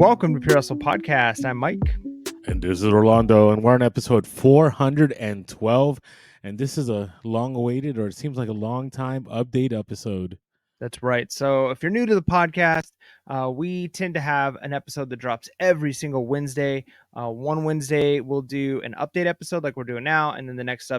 welcome to Pure Hustle Podcast. I'm Mike. And this is Orlando, and we're on episode 412. And this is a long-awaited, or it seems like a long time, update episode. That's right. So if you're new to the podcast, we tend to have an episode that drops every single Wednesday. One Wednesday we'll do an update episode like we're doing now, and then the next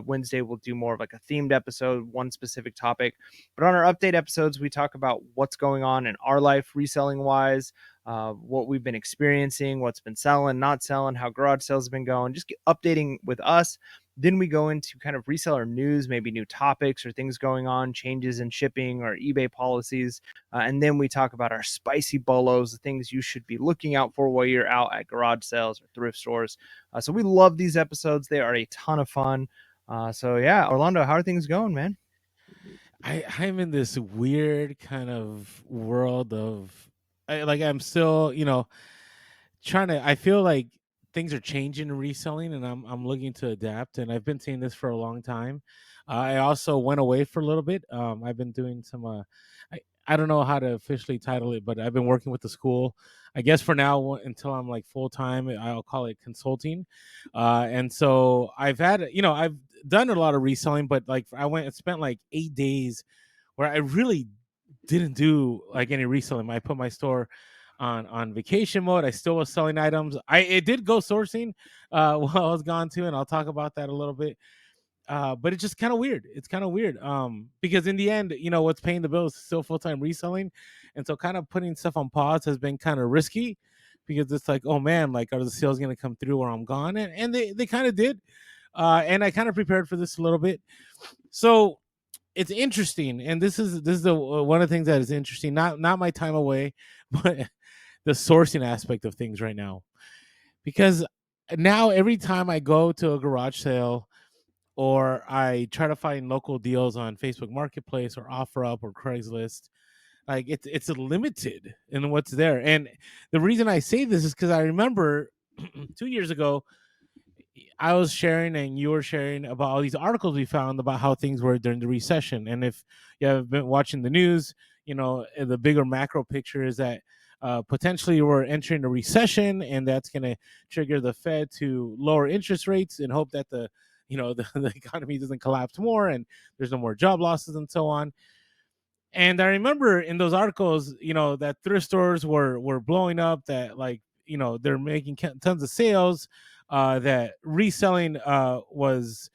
Wednesday we'll do more of like a themed episode, one specific topic. But on our update episodes, we talk about what's going on in our life, reselling wise, what we've been experiencing, what's been selling, not selling, how garage sales have been going, just updating with us. Then we go into kind of reseller news, maybe new topics or things going on, changes in shipping or eBay policies. And then we talk about our spicy BOLOs, the things you should be looking out for while you're out at garage sales or thrift stores. So we love these episodes. They are a ton of fun. So yeah, Orlando, how are things going, man? I'm in this weird kind of world of, I'm still, trying to, I feel like things are changing in reselling, and I'm looking to adapt, and I've been seeing this for a long time. I also went away for a little bit. I've been doing some I don't know how to officially title it, but I've been working with the school, I guess, for now until I'm like full time. I'll call it consulting. And so I've done a lot of reselling, but like I went and spent like 8 days where I really didn't do like any reselling. I put my store on vacation mode. I still was selling items. It did go sourcing while I was gone too, and I'll talk about that a little bit. But it's just kind of weird. It's kind of weird because in the end, what's paying the bills is still full-time reselling. And so kind of putting stuff on pause has been kind of risky because it's like, oh man, like, are the sales going to come through where I'm gone? And they kind of did. And I kind of prepared for this a little bit. So it's interesting. And this is the one of the things that is interesting, not my time away, but the sourcing aspect of things right now. Because now every time I go to a garage sale, or I try to find local deals on Facebook Marketplace or OfferUp or Craigslist, like it's limited in what's there. And the reason I say this is because I remember 2 years ago, I was sharing and you were sharing about all these articles we found about how things were during the recession. And if you have been watching the news, the bigger macro picture is that potentially we're entering a recession, and that's going to trigger the Fed to lower interest rates and hope that the economy doesn't collapse more and there's no more job losses and so on. And I remember in those articles, that thrift stores were blowing up, that they're making tons of sales, that reselling was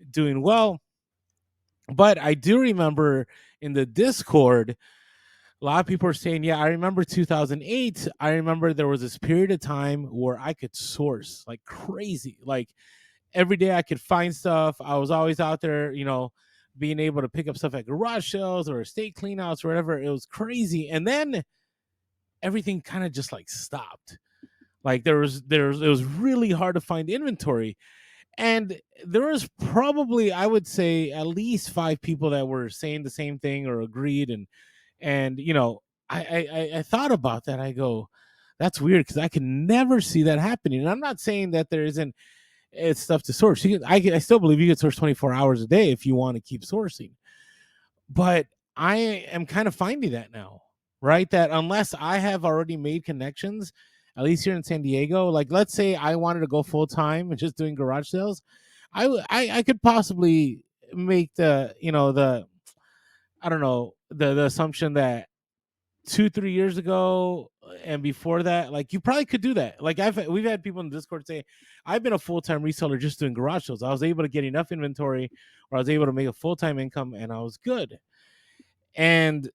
doing well. But I do remember in the Discord, a lot of people are saying, yeah, I remember 2008. I remember there was this period of time where I could source like crazy. Like every day I could find stuff. I was always out there, being able to pick up stuff at garage sales or estate cleanouts or whatever. It was crazy. And then everything kind of just like stopped. Like it was really hard to find inventory. And there was probably, I would say, at least 5 people that were saying the same thing or agreed. And I thought about that. I go, that's weird, because I can never see that happening. And I'm not saying that there isn't it's stuff to source. I still believe you can source 24 hours a day if you want to keep sourcing. But I am kind of finding that now, right? That unless I have already made connections, at least here in San Diego, like let's say I wanted to go full time and just doing garage sales, I could possibly make the I don't know, the assumption that 2-3 years ago and before that, like you probably could do that. Like we've had people in the Discord say, I've been a full-time reseller just doing garage sales. I was able to get enough inventory, or I was able to make a full-time income, and I was good. And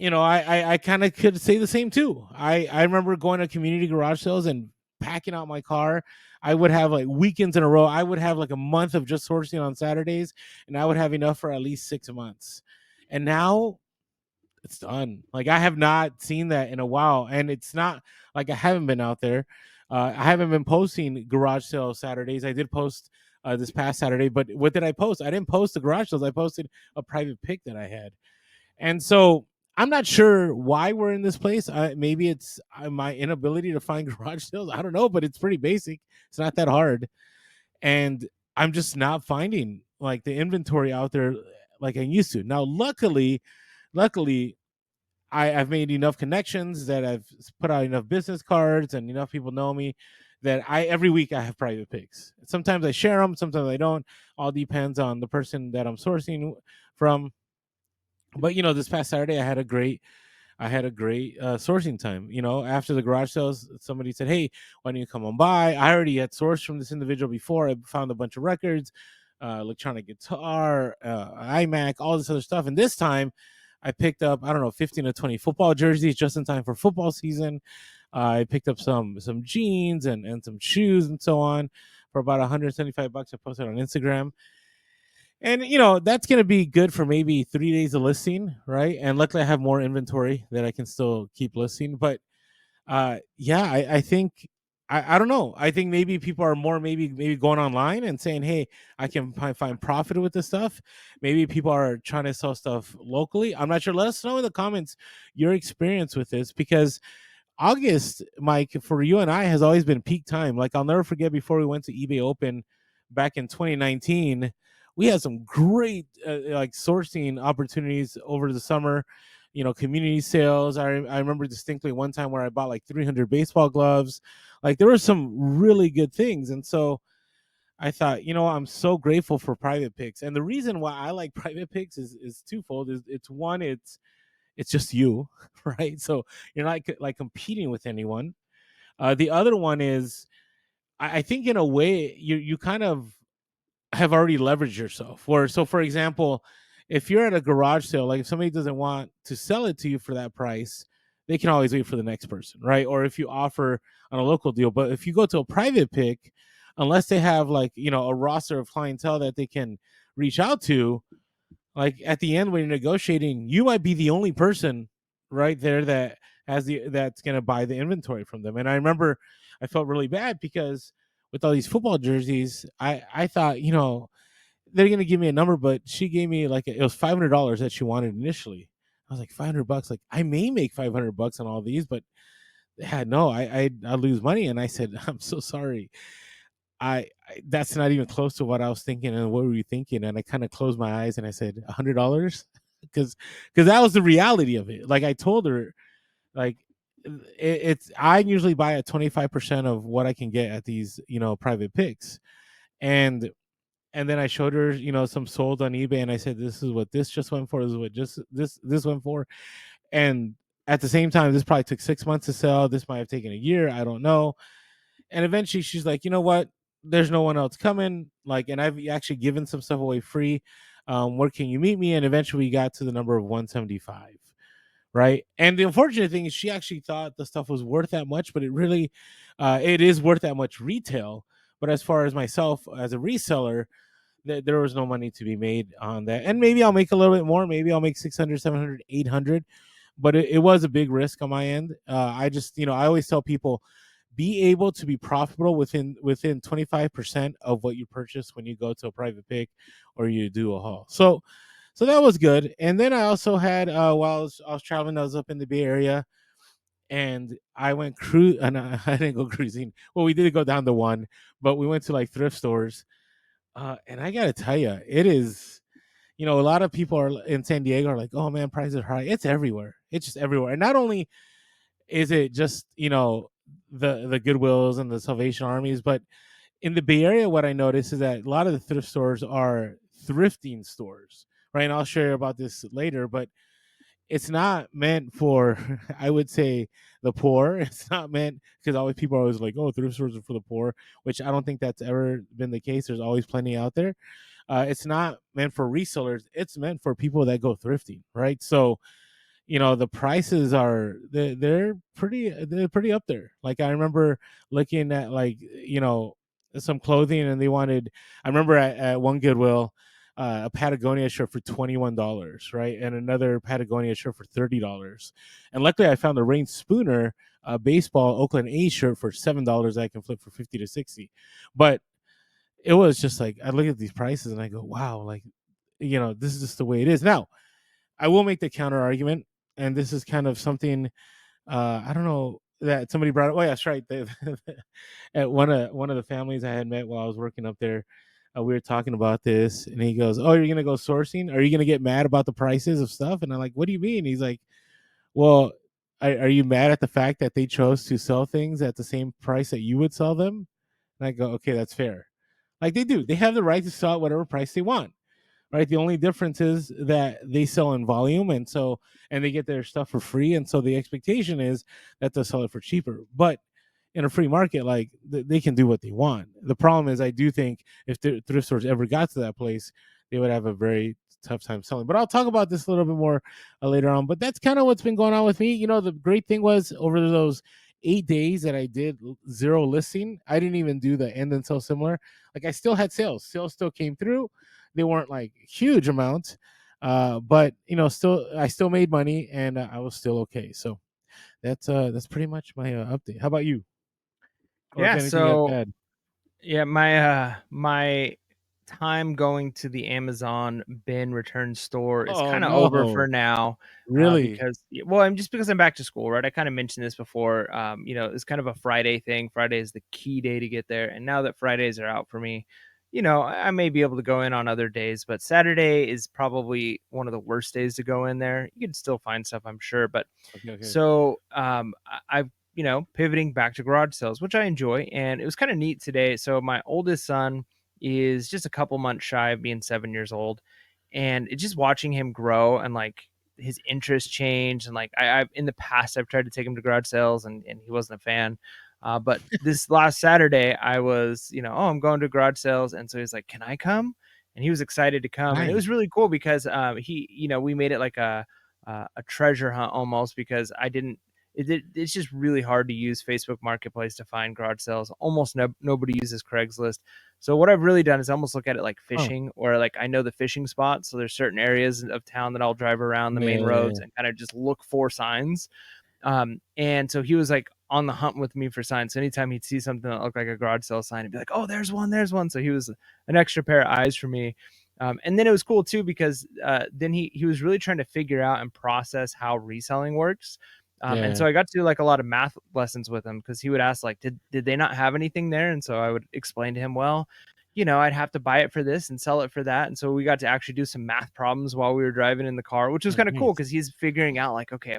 I kind of could say the same too. I remember going to community garage sales and packing out my car. I would have like weekends in a row. I would have like a month of just sourcing on Saturdays, and I would have enough for at least 6 months. And now it's done. Like I have not seen that in a while, and it's not like I haven't been out there. I haven't been posting garage sale Saturdays. I did post this past Saturday, but what did I post? I didn't post the garage sales. I posted a private pic that I had. And so I'm not sure why we're in this place. Maybe it's my inability to find garage sales. I don't know, but it's pretty basic. It's not that hard. And I'm just not finding like the inventory out there like I used to. Now, luckily, I've made enough connections that I've put out enough business cards and enough people know me that I every week I have private pics. Sometimes I share them, sometimes I don't. All depends on the person that I'm sourcing from. But this past Saturday I had a great sourcing time. After the garage sales, somebody said, "Hey, why don't you come on by?" I already had sourced from this individual before. I found a bunch of records, electronic guitar, iMac, all this other stuff. And this time, I picked up, I don't know, 15 to 20 football jerseys just in time for football season. I picked up some jeans and some shoes and so on for about $175. I posted on Instagram. And that's gonna be good for maybe 3 days of listing, right? And luckily I have more inventory that I can still keep listing. But yeah, I think I don't know. I think maybe people are more maybe going online and saying, "Hey, I can find profit with this stuff." Maybe people are trying to sell stuff locally. I'm not sure. Let us know in the comments your experience with this, because August, Mike, for you and I has always been peak time. Like, I'll never forget, before we went to eBay Open back in 2019, we had some great like sourcing opportunities over the summer. Community sales. I remember distinctly one time where I bought like 300 baseball gloves. Like, there were some really good things, and so I thought, I'm so grateful for private picks. And the reason why I like private picks is twofold. Is it's one, it's just you, right? So you're not like competing with anyone. The other one is, I think in a way you kind of have already leveraged yourself. Or so, for example, if you're at a garage sale, like if somebody doesn't want to sell it to you for that price, they can always wait for the next person, right? Or if you offer on a local deal. But if you go to a private pick, unless they have like a roster of clientele that they can reach out to, like at the end when you're negotiating, you might be the only person right there that's going to buy the inventory from them. And I remember I felt really bad because with all these football jerseys, I thought, they're going to give me a number, but she gave me like it was $500 that she wanted initially. I was like, $500, like I may make $500 on all these, but yeah, no, I lose money. And I said, I'm so sorry. I that's not even close to what I was thinking. And what were you thinking? And I kind of closed my eyes and I said, $100, because that was the reality of it. Like, I told her, like, it's I usually buy at 25% of what I can get at these private picks. And and then I showed her some sold on eBay, and I said, this is what this just went for, this is what just this went for. And at the same time, this probably took 6 months to sell, this might have taken a year, I don't know. And eventually she's like, you know what? There's no one else coming. Like, and I've actually given some stuff away free. Where can you meet me? And eventually we got to the number of 175. Right. And the unfortunate thing is she actually thought the stuff was worth that much, but it is worth that much retail. But as far as myself as a reseller, there was no money to be made on that. And maybe I'll make a little bit more. Maybe I'll make 600, 700, 800. But it was a big risk on my end. I just, I always tell people, be able to be profitable within 25% of what you purchase when you go to a private pick or you do a haul. So that was good. And then I also had while I was traveling, I was up in the Bay Area, and I went cruise and I didn't go cruising. Well, we did go down to one, but we went to like thrift stores. And I gotta tell you, it is, a lot of people are in San Diego are like, oh man, prices are high. It's everywhere. It's just everywhere. And not only is it just the Goodwills and the Salvation Armies, but in the Bay Area, what I noticed is that a lot of the thrift stores are thrifting stores, right? And I'll share about this later, but it's not meant for, I would say, the poor. It's not meant, because always people are always like, oh, thrift stores are for the poor, which I don't think that's ever been the case. There's always plenty out there. It's not meant for resellers. It's meant for people that go thrifting, right? So the prices are they're pretty up there. Like, I remember looking at like some clothing, and they wanted, I remember at one Goodwill, a Patagonia shirt for $21, right? And another Patagonia shirt for $30. And luckily I found the Rain Spooner baseball Oakland A shirt for $7 I can flip for 50 to 60. But it was just like, I look at these prices and I go, wow, like, this is just the way it is. Now I will make the counter argument, and this is kind of something I don't know that somebody brought up. Oh, yeah, that's right. At one of the families I had met while I was working up there, we were talking about this, and he goes, "Oh, you're gonna go sourcing? Are you gonna get mad about the prices of stuff?" And I'm like, "What do you mean?" He's like, Well, are you mad at the fact that they chose to sell things at the same price that you would sell them? And I go, okay, that's fair. Like they do, they have the right to sell at whatever price they want, right? The only difference is that they sell in volume, and they get their stuff for free, and so the expectation is that they'll sell it for cheaper. But in a free market, like they can do what they want. The problem is, I do think if the thrift stores ever got to that place, they would have a very tough time selling. But I'll talk about this a little bit more later on. But that's kind of what's been going on with me. The great thing was over those 8 days that I did zero listing, I didn't even do the end and sell similar. Like I still had sales. Sales still came through. They weren't like huge amounts, but still I still made money and I was still okay. So that's pretty much my update. How about you? Or if Yeah, anything you have to so add? yeah, my time going to the Amazon bin return store is Oh kind of over for no, now, really? because well, I'm just because I'm back to school, right? I kind of mentioned this before. It's kind of a Friday thing. Friday is the key day to get there, and now that Fridays are out for me, I may be able to go in on other days, but Saturday is probably one of the worst days to go in there. You can still find stuff, I'm sure, but Okay, okay. so I've pivoting back to garage sales, which I enjoy, and it was kind of neat today. So my oldest son is just a couple months shy of being 7 years old, and it's just watching him grow and like his interest change. And like I've in the past I've tried to take him to garage sales, and he wasn't a fan. But this last Saturday, I was, oh, I'm going to garage sales, and so he's like, "Can I come?" And he was excited to come, and it Nice. was really cool because we made it like a treasure hunt almost, because I didn't. It's just really hard to use Facebook Marketplace to find garage sales. Almost nobody uses Craigslist. So what I've really done is almost look at it like Oh, fishing, or like I know the fishing spots. So there's certain areas of town that I'll drive around the main roads yeah. and kind of just look for signs. And so he was like on the hunt with me for signs. So anytime he'd see something that looked like a garage sale sign, he'd be like, "Oh, there's one, there's one." So he was an extra pair of eyes for me. And then it was cool too, because then he was really trying to figure out and process how reselling works. And Yeah. so I got to do like a lot of math lessons with him, because he would ask like, did they not have anything there? And so I would explain to him, well, I'd have to buy it for this and sell it for that. And so we got to actually do some math problems while we were driving in the car, which was Oh, kind of cool, nice. because he's figuring out like, okay,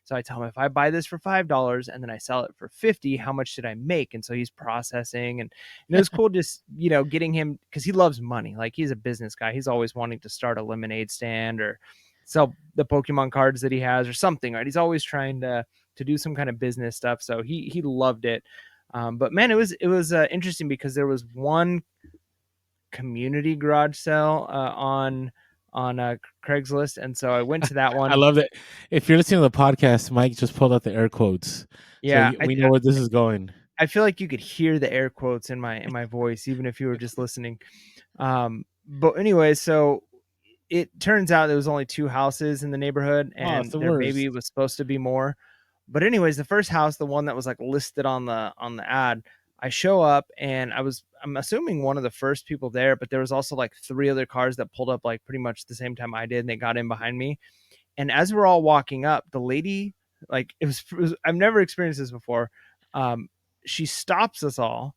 so I tell him, if I buy this for $5 and then I sell it for 50, how much did I make? And so he's processing, and it was cool just, getting him, because he loves money. Like he's a business guy. He's always wanting to start a lemonade stand or sell the Pokemon cards that he has or something, right? He's always trying to do some kind of business stuff. So he loved it. But man, it was interesting, because there was one community garage sale on Craigslist, and so I went to that I one. love that. If you're listening to the podcast, Mike just pulled out the air quotes, so Yeah, we know where this is going. I feel like you could hear the air quotes in my voice, even if you were just listening. But anyway, so it turns out there was only two houses in the neighborhood, Oh, it's and the there maybe worst. was supposed to be more. But anyways, the first house, the one that was like listed on the ad, I show up, and I'm assuming one of the first people there, but there was also like three other cars that pulled up like pretty much the same time I did, and they got in behind me. And as we're all walking up, the lady, like it was I've never experienced this before. Um, she stops us all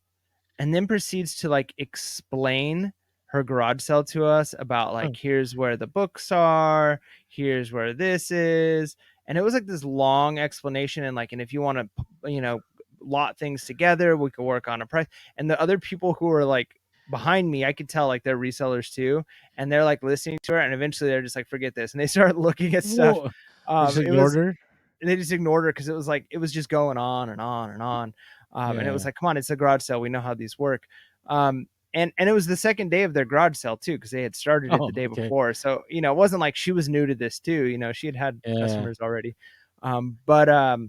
and then proceeds to like explain her garage sale to us about Oh, like, here's where the books are, here's where this is. And it was like this long explanation, and if you want to lot things together, we could work on a price. And the other people who were like behind me, I could tell like they're resellers too, and they're like listening to her, and eventually they're just like, forget this, and they start looking at stuff. whoa. They just It ignored was her. They just ignored her, because it was like it was just going on and on and on. And it was Yeah. like, come on, it's a garage sale, we know how these work. And it was the second day of their garage sale too, because they had started it the Oh, day okay. before. So it wasn't like she was new to this too. She had Yeah. customers already. But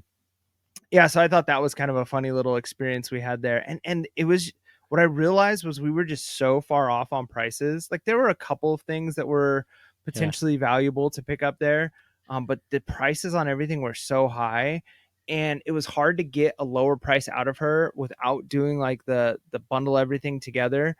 yeah, so I thought that was kind of a funny little experience we had there. And it was, what I realized was, we were just so far off on prices. Like there were a couple of things that were Yeah. potentially valuable to pick up there. But the prices on everything were so high, and it was hard to get a lower price out of her without doing like the bundle everything together.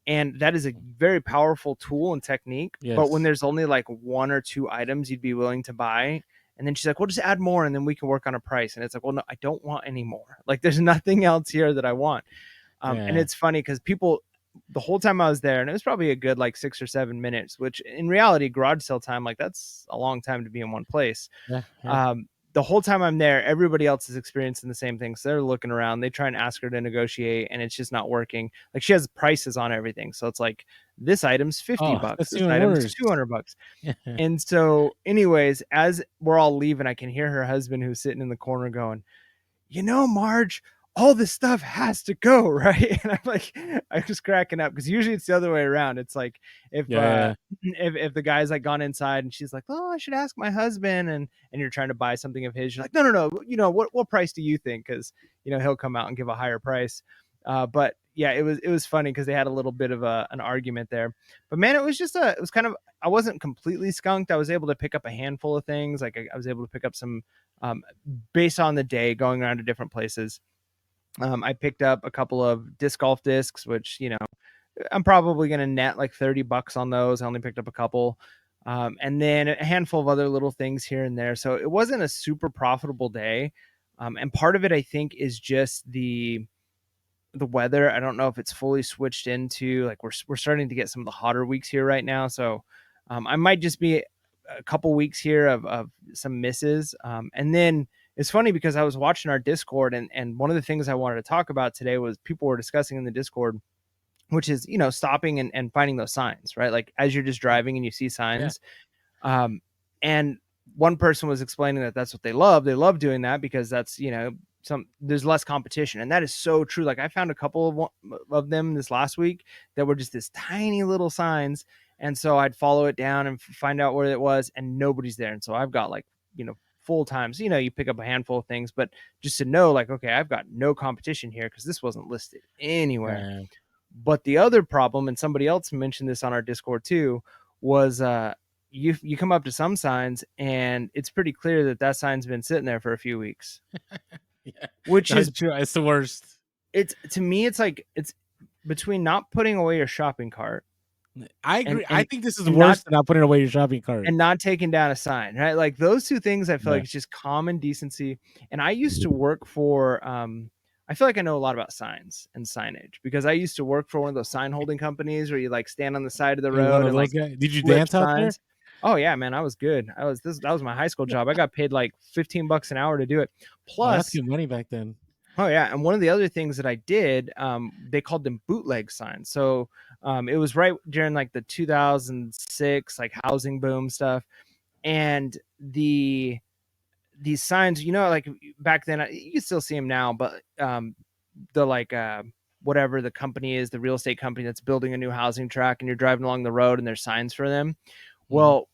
And that is a very powerful tool and technique. But when Yes. there's only like one or two items you'd be willing to buy, and then she's like, "Well, just add more, and then we can work on a price." And it's like, "Well, no, I don't want any more. Like, there's nothing else here that I want." And Yeah. it's funny because people, the whole time I was there, and it was probably a good like 6 or 7 minutes, which in reality, garage sale time, like that's a long time to be in one place. Yeah. Yeah. Um, the whole time I'm there, everybody else is experiencing the same thing. So they're looking around, they try and ask her to negotiate, and it's just not working. Like she has prices on everything. So it's like this item's 50 Oh, bucks, that's this even item's worse. 200 bucks. And so, anyways, as we're all leaving, I can hear her husband who's sitting in the corner going, Marge, all this stuff has to go, right? And I'm like, I'm just cracking up because usually it's the other way around. It's like if Yeah, yeah. if the guy's like gone inside and she's like, oh, I should ask my husband, and you're trying to buy something of his, you're like, no, what price do you think? Because he'll come out and give a higher price. But yeah, it was funny because they had a little bit of an argument there. But man, it was kind of, I wasn't completely skunked. I was able to pick up a handful of things. Like I was able to pick up some based on the day, going around to different places. I picked up a couple of disc golf discs, which I'm probably going to net like $30 on those. I only picked up a couple. And then a handful of other little things here and there. So it wasn't a super profitable day. And part of it, I think, is just the weather. I don't know if it's fully switched into, like, we're starting to get some of the hotter weeks here right now. So I might just be a couple weeks here of some misses. And then it's funny because I was watching our Discord, and one of the things I wanted to talk about today was people were discussing in the Discord, which is, stopping and finding those signs, right? Like as you're just driving and you see Yeah. signs. And one person was explaining that that's what they love. They love doing that because that's, there's less competition. And that is so true. Like I found a couple of them this last week that were just this tiny little signs. And so I'd follow it down and find out where it was, and nobody's there. And so I've got like, full times, you pick up a handful of things, but just to know like, okay, I've got no competition here because this wasn't listed anywhere. Yeah. But the other problem, and somebody else mentioned this on our Discord too, was you come up to some signs and it's pretty clear that sign's been sitting there for a few weeks, Yeah. which That's is, true. It's the worst. it's, to me, it's like, it's between not putting away your shopping cart I and agree. I think this is and worse than not putting away your shopping cart. not taking down a sign, right? Like those two things, I feel Yeah. like it's just common decency. And I used to work for, I feel like I know a lot about signs and signage because I used to work for one of those sign holding companies where you like stand on the side of the You're one road of and like those guys. Did you flip dance out there? signs. Oh yeah, man, I was good. That was my high school job. I got paid like $15 an hour to do it. Oh, that's Plus, good money back then. oh yeah, and one of the other things that I did, they called them bootleg signs. So it was right during like the 2006 like housing boom stuff, and these signs, like back then, you can still see them now, but the like whatever the company is, the real estate company that's building a new housing track, and you're driving along the road and there's signs for them. Mhm. Well,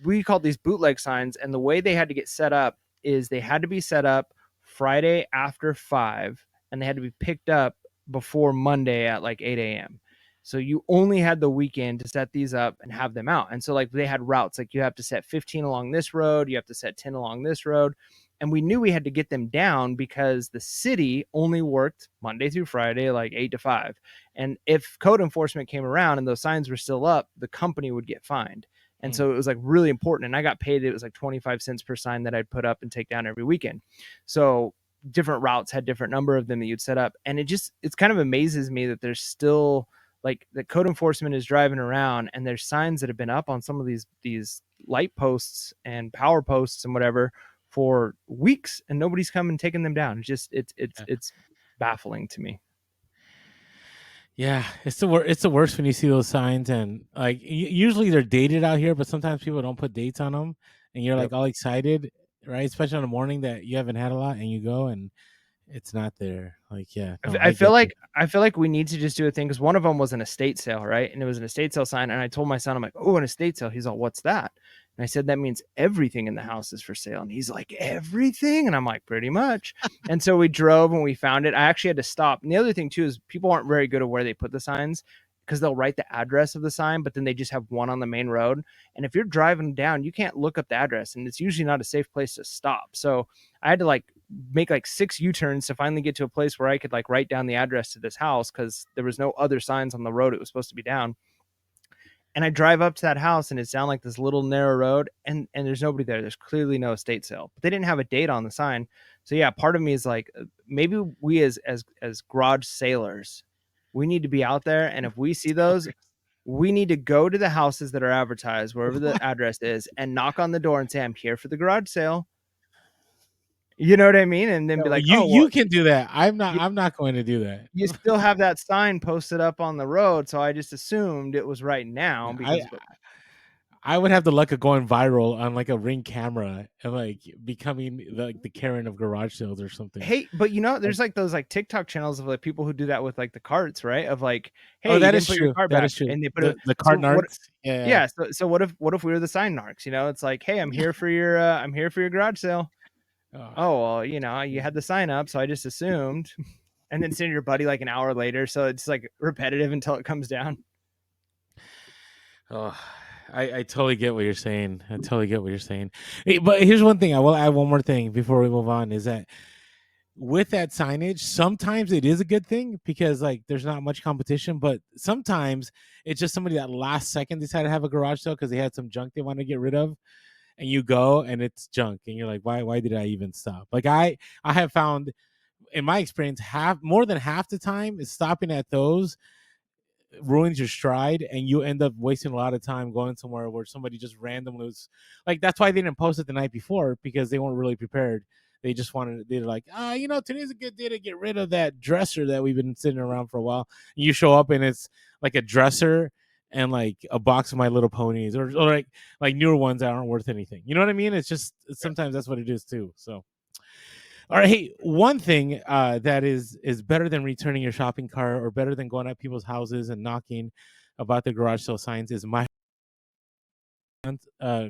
we called these bootleg signs, and the way they had to get set up is they had to be set up Friday after 5, and they had to be picked up before Monday at like 8 a.m. So you only had the weekend to set these up and have them out. And so like they had routes, like you have to set 15 along this road, you have to set 10 along this road. And we knew we had to get them down because the city only worked Monday through Friday, like 8 to 5. And if code enforcement came around and those signs were still up, the company would get fined. And Mm. so it was like really important. And I got paid, it was like 25 cents per sign that I'd put up and take down every weekend. So different routes had different number of them that you'd set up. And it's kind of amazes me that there's still like the code enforcement is driving around and there's signs that have been up on some of these light posts and power posts and whatever for weeks, and nobody's come and taken them down. It's just, Yeah. it's baffling to me. Yeah, it's the worst when you see those signs, and like usually they're dated out here, but sometimes people don't put dates on them, and you're Yep. like all excited, right? Especially on a morning that you haven't had a lot, and you go and it's not there. Like, yeah, no, I I feel get you. like I feel like we need to just do a thing because one of them was an estate sale, right? And it was an estate sale sign. And I told my son, I'm like, oh, an estate sale. He's all, what's that? And I said, that means everything in the house is for sale. And he's like, everything? And I'm like, pretty much. And so we drove and we found it. I actually had to stop. And the other thing too is people aren't very good at where they put the signs because they'll write the address of the sign, but then they just have one on the main road. And if you're driving down, you can't look up the address, and it's usually not a safe place to stop. So I had to like make like 6 U-turns to finally get to a place where I could like write down the address to this house because there was no other signs on the road it was supposed to be down. And I drive up to that house and it's down like this little narrow road, and there's nobody there. There's clearly no estate sale, but they didn't have a date on the sign. So yeah, part of me is like, maybe we as garage sailors, we need to be out there, and if we see those, we need to go to the houses that are advertised wherever the address is and knock on the door and say, I'm here for the garage sale. You know what I mean? And then be No, like, oh well, you can do that. you, I'm not going to do that. you still have that sign posted up on the road, so I just assumed it was right now Yeah, because I would have the luck of going viral on like a Ring camera and like becoming the Karen of garage sales or something. hey, but Like, there's like those like TikTok channels of like people who do that with like the carts, right? Of like, hey, oh, you that didn't is put your true. cart That back, is true. and they put it. The So cart what? narcs. Yeah. Yeah. So what if we were the sign narcs? It's like, hey, I'm here for your garage sale. Oh, Oh well, you had the sign up, so I just assumed, and then send your buddy like an hour later, so it's like repetitive until it comes down. oh, I totally get what you're saying. I totally get what you're saying. Hey, but here's one thing. I will add one more thing before we move on. Is that with that signage, sometimes it is a good thing because like there's not much competition, but sometimes it's just somebody that last second decided to have a garage sale because they had some junk they want to get rid of, and you go and it's junk, and you're like, why did I even stop? Like I have found in my experience, half more than half the time is stopping at those ruins your stride, and you end up wasting a lot of time going somewhere where somebody just randomly was like, that's why they didn't post it the night before, because they weren't really prepared. They just wanted, they're like, today's a good day to get rid of that dresser that we've been sitting around for a while. And you show up and it's like a dresser and like a box of My Little Ponies, or like newer ones that aren't worth anything. You know what I mean? It's just sometimes that's what it is too. So all right, hey, one thing that is better than returning your shopping cart or better than going at people's houses and knocking about the garage sale signs is my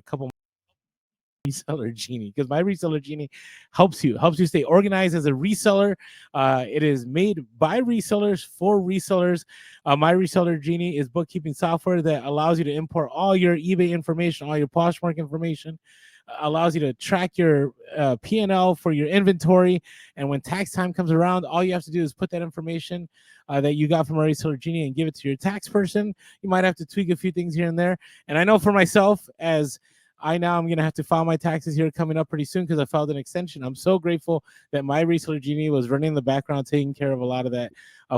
couple reseller genie, because my reseller genie helps you stay organized as a reseller. It is made by resellers for resellers. My reseller genie is bookkeeping software that allows you to import all your eBay information, all your Poshmark information, allows you to track your P&L for your inventory. And when tax time comes around, all you have to do is put that information that you got from a reseller genie and give it to your tax person. You might have to tweak a few things here and there. And I know for myself, as I now am going to have to file my taxes here coming up pretty soon because I filed an extension. I'm so grateful that my reseller genie was running in the background, taking care of a lot of that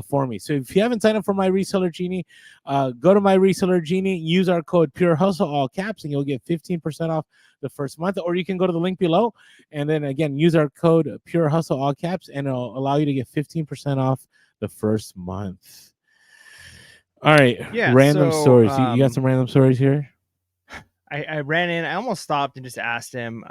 for me. So if you haven't signed up for my reseller genie, go to my reseller genie, use our code Pure Hustle, all caps, and you'll get 15% off the first month. Or you can go to the link below and then again use our code Pure Hustle, all caps, and it'll allow you to get 15% off the first month. All right, Yeah. random So stories. You got some random stories here? I ran in. I almost stopped and just asked him,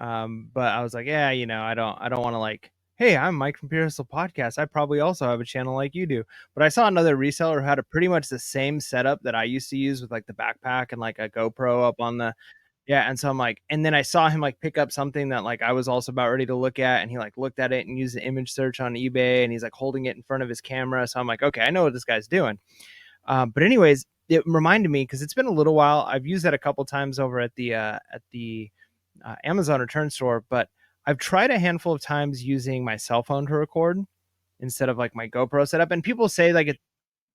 but I was like, yeah, I don't want to like, hey, I'm Mike from Pure Hustle Podcast. I probably also have a channel like you do. But I saw another reseller who had a pretty much the same setup that I used to use with like the backpack and like a GoPro up on the yeah. And so I'm like, and then I saw him like pick up something that like I was also about ready to look at, and he like looked at it and used the image search on eBay, and he's like holding it in front of his camera. So I'm like, okay, I know what this guy's doing. But anyways, it reminded me because it's been a little while. I've used that a couple times over at the Amazon return store, but I've tried a handful of times using my cell phone to record instead of like my GoPro setup. And people say like it,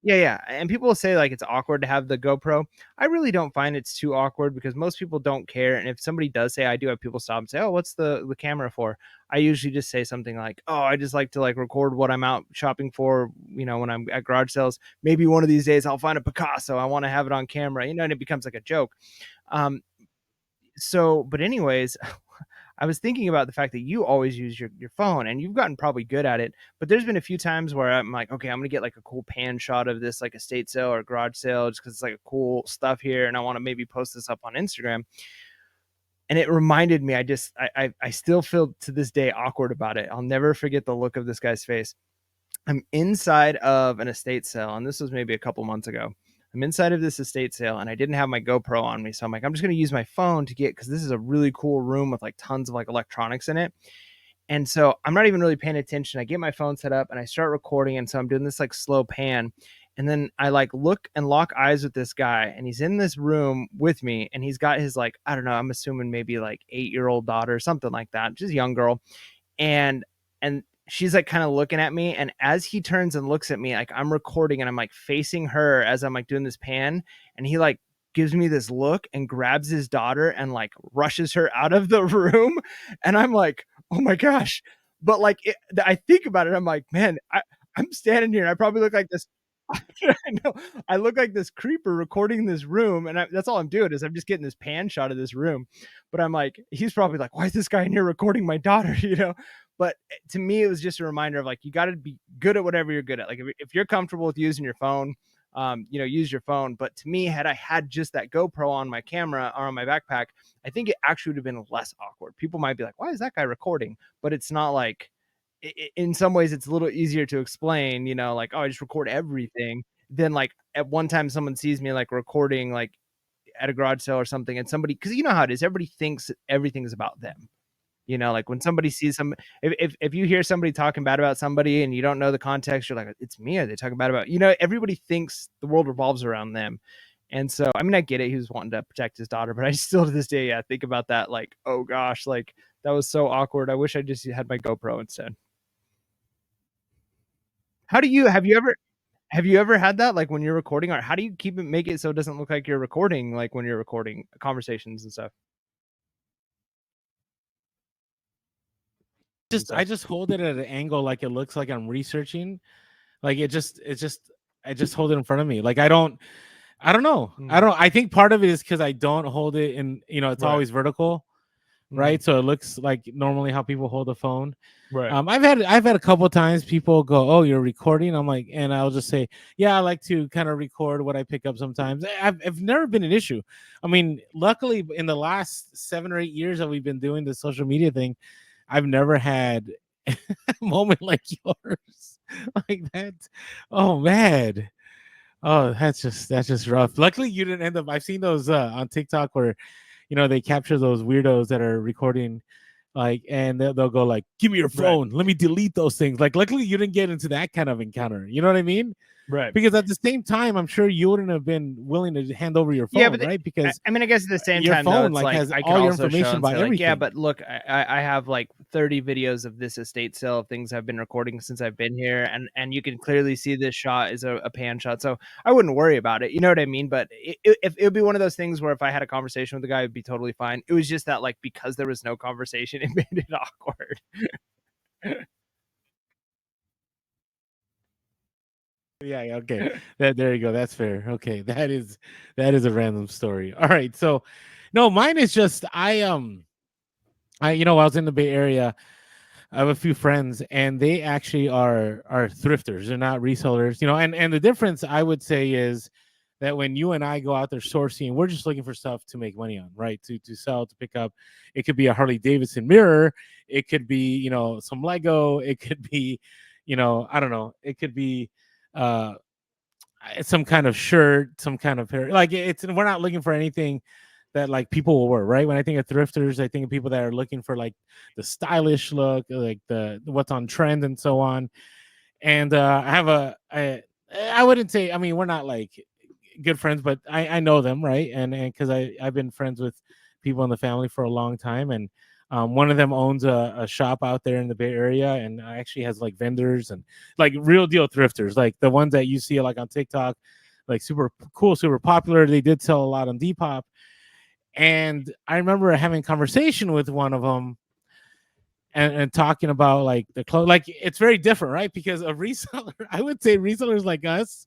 yeah, yeah, and people will say like it's awkward to have the GoPro. I really don't find it's too awkward because most people don't care. And if somebody does say I do have people stop and say, "Oh, what's the camera for?" I usually just say something like, "Oh, I just like to like record what I'm out shopping for, when I'm at garage sales. Maybe one of these days I'll find a Picasso. I want to have it on camera." And it becomes like a joke. Um but anyways, I was thinking about the fact that you always use your phone and you've gotten probably good at it, but there's been a few times where I'm like, okay, I'm gonna get like a cool pan shot of this like estate sale or garage sale just because it's like a cool stuff here, and I want to maybe post this up on Instagram. And it reminded me, I still feel to this day awkward about it. I'll never forget the look of this guy's face. I'm inside of an estate sale, and this was maybe a couple months ago. I'm inside of this estate sale, and I didn't have my GoPro on me, so I'm like, I'm just gonna use my phone to get because this is a really cool room with like tons of like electronics in it. And so I'm not even really paying attention. I get my phone set up and I start recording. And so I'm doing this like slow pan. And then I like look and lock eyes with this guy, and he's in this room with me, and he's got his like, I don't know, I'm assuming maybe like 8-year-old daughter, something like that, just a young girl. And she's like kind of looking at me, and as he turns and looks at me, like I'm recording and I'm like facing her as I'm like doing this pan, and he like gives me this look and grabs his daughter and like rushes her out of the room, and I'm like, oh my gosh. But like I think about it, I'm like, man, I'm standing here and I probably look like this. I know, I look like this creeper recording this room, and that's all I'm doing is I'm just getting this pan shot of this room. But I'm like, he's probably like, why is this guy in here recording my daughter? But to me, it was just a reminder of like, you got to be good at whatever you're good at. Like if you're comfortable with using your phone, use your phone. But to me, had I had just that GoPro on my camera or on my backpack, I think it actually would have been less awkward. People might be like, why is that guy recording? But it's not like, in some ways it's a little easier to explain, like, oh, I just record everything, than like at one time someone sees me like recording like at a garage sale or something, and somebody, because you know how it is, everybody thinks everything is about them. Like when somebody sees if you hear somebody talking bad about somebody and you don't know the context, you're like, it's me. Are they talking bad about, everybody thinks the world revolves around them. And so, I mean, I get it. He was wanting to protect his daughter, but I still to this day, yeah, think about that. Like, oh gosh, like that was so awkward. I wish I just had my GoPro instead. How do you, have you ever had that? Like when you're recording, or how do you make it so it doesn't look like you're recording, like when you're recording conversations and stuff? I just hold it at an angle like it looks like I'm researching. Like I just hold it in front of me. Like I don't know. I think part of it is because I don't hold it in, it's Right. always vertical, right? So it looks like normally how people hold a phone. Right. I've had a couple of times people go, "Oh, you're recording." I'm like, and I'll just say, "Yeah, I like to kind of record what I pick up sometimes." I've never been an issue. I mean, luckily, in the last 7 or 8 years that we've been doing the social media thing, I've never had a moment like yours, like that. Oh man, oh that's just rough. Luckily, you didn't end up. I've seen those on TikTok where they capture those weirdos that are recording, like, and they'll go like, give me your phone, let me delete those things. Like, luckily you didn't get into that kind of encounter, you know what I mean? Right. Because at the same time, I'm sure you wouldn't have been willing to hand over your Yeah, phone, but right? Because I mean, I guess at the same your time though, phone it's like like has I could all your also show information and about say like, yeah, everything. but look, I have like 30 videos of this estate sale of things I've been recording since I've been here, and you can clearly see this shot is a pan shot, so I wouldn't worry about it. You know what I mean? But if it would be one of those things where if I had a conversation with the guy, it'd be totally fine. It was just that like because there was no conversation, it made it awkward. Yeah, okay. There you go. That's fair. Okay. That is a random story. All right. So no, mine is just I was in the Bay Area. I have a few friends, and they actually are thrifters. They're not resellers, And the difference I would say is that when you and I go out there sourcing, we're just looking for stuff to make money on, right? To sell, to pick up. It could be a Harley Davidson mirror. It could be some Lego. It could be, I don't know. It could be uh some kind of shirt, some kind of hair. Like we're not looking for anything that like people will wear, right? When I think of thrifters, I think of people that are looking for like the stylish look, like the what's on trend and so on. And I have I wouldn't say, I mean, we're not like good friends, but I know them, right? And because I've been friends with people in the family for a long time, and one of them owns a shop out there in the Bay Area, and actually has like vendors and like real deal thrifters, like the ones that you see like on TikTok, like super cool, super popular. They did sell a lot on Depop, and I remember having a conversation with one of them, and talking about like the clothes. Like it's very different, right? Because a reseller, I would say resellers like us,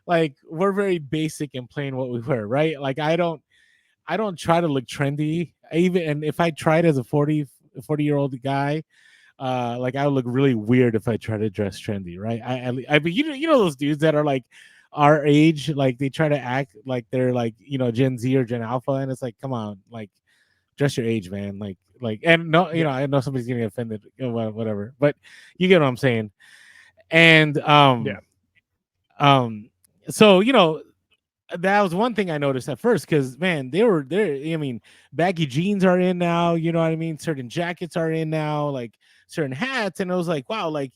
like we're very basic and plain what we wear, right? Like I don't try to look trendy. Even and if I tried as a 40-year-old guy, like I would look really weird if I try to dress trendy, right? I mean, you know those dudes that are like our age, like they try to act like they're like Gen Z or Gen Alpha, and it's like, come on, like dress your age, man. And no, Yeah. I know somebody's getting offended, whatever, but you get what I'm saying. And Yeah. um, so that was one thing I noticed at first, because man, they were there. I mean, baggy jeans are in now. You know what I mean? Certain jackets are in now, like certain hats, and I was like, wow, like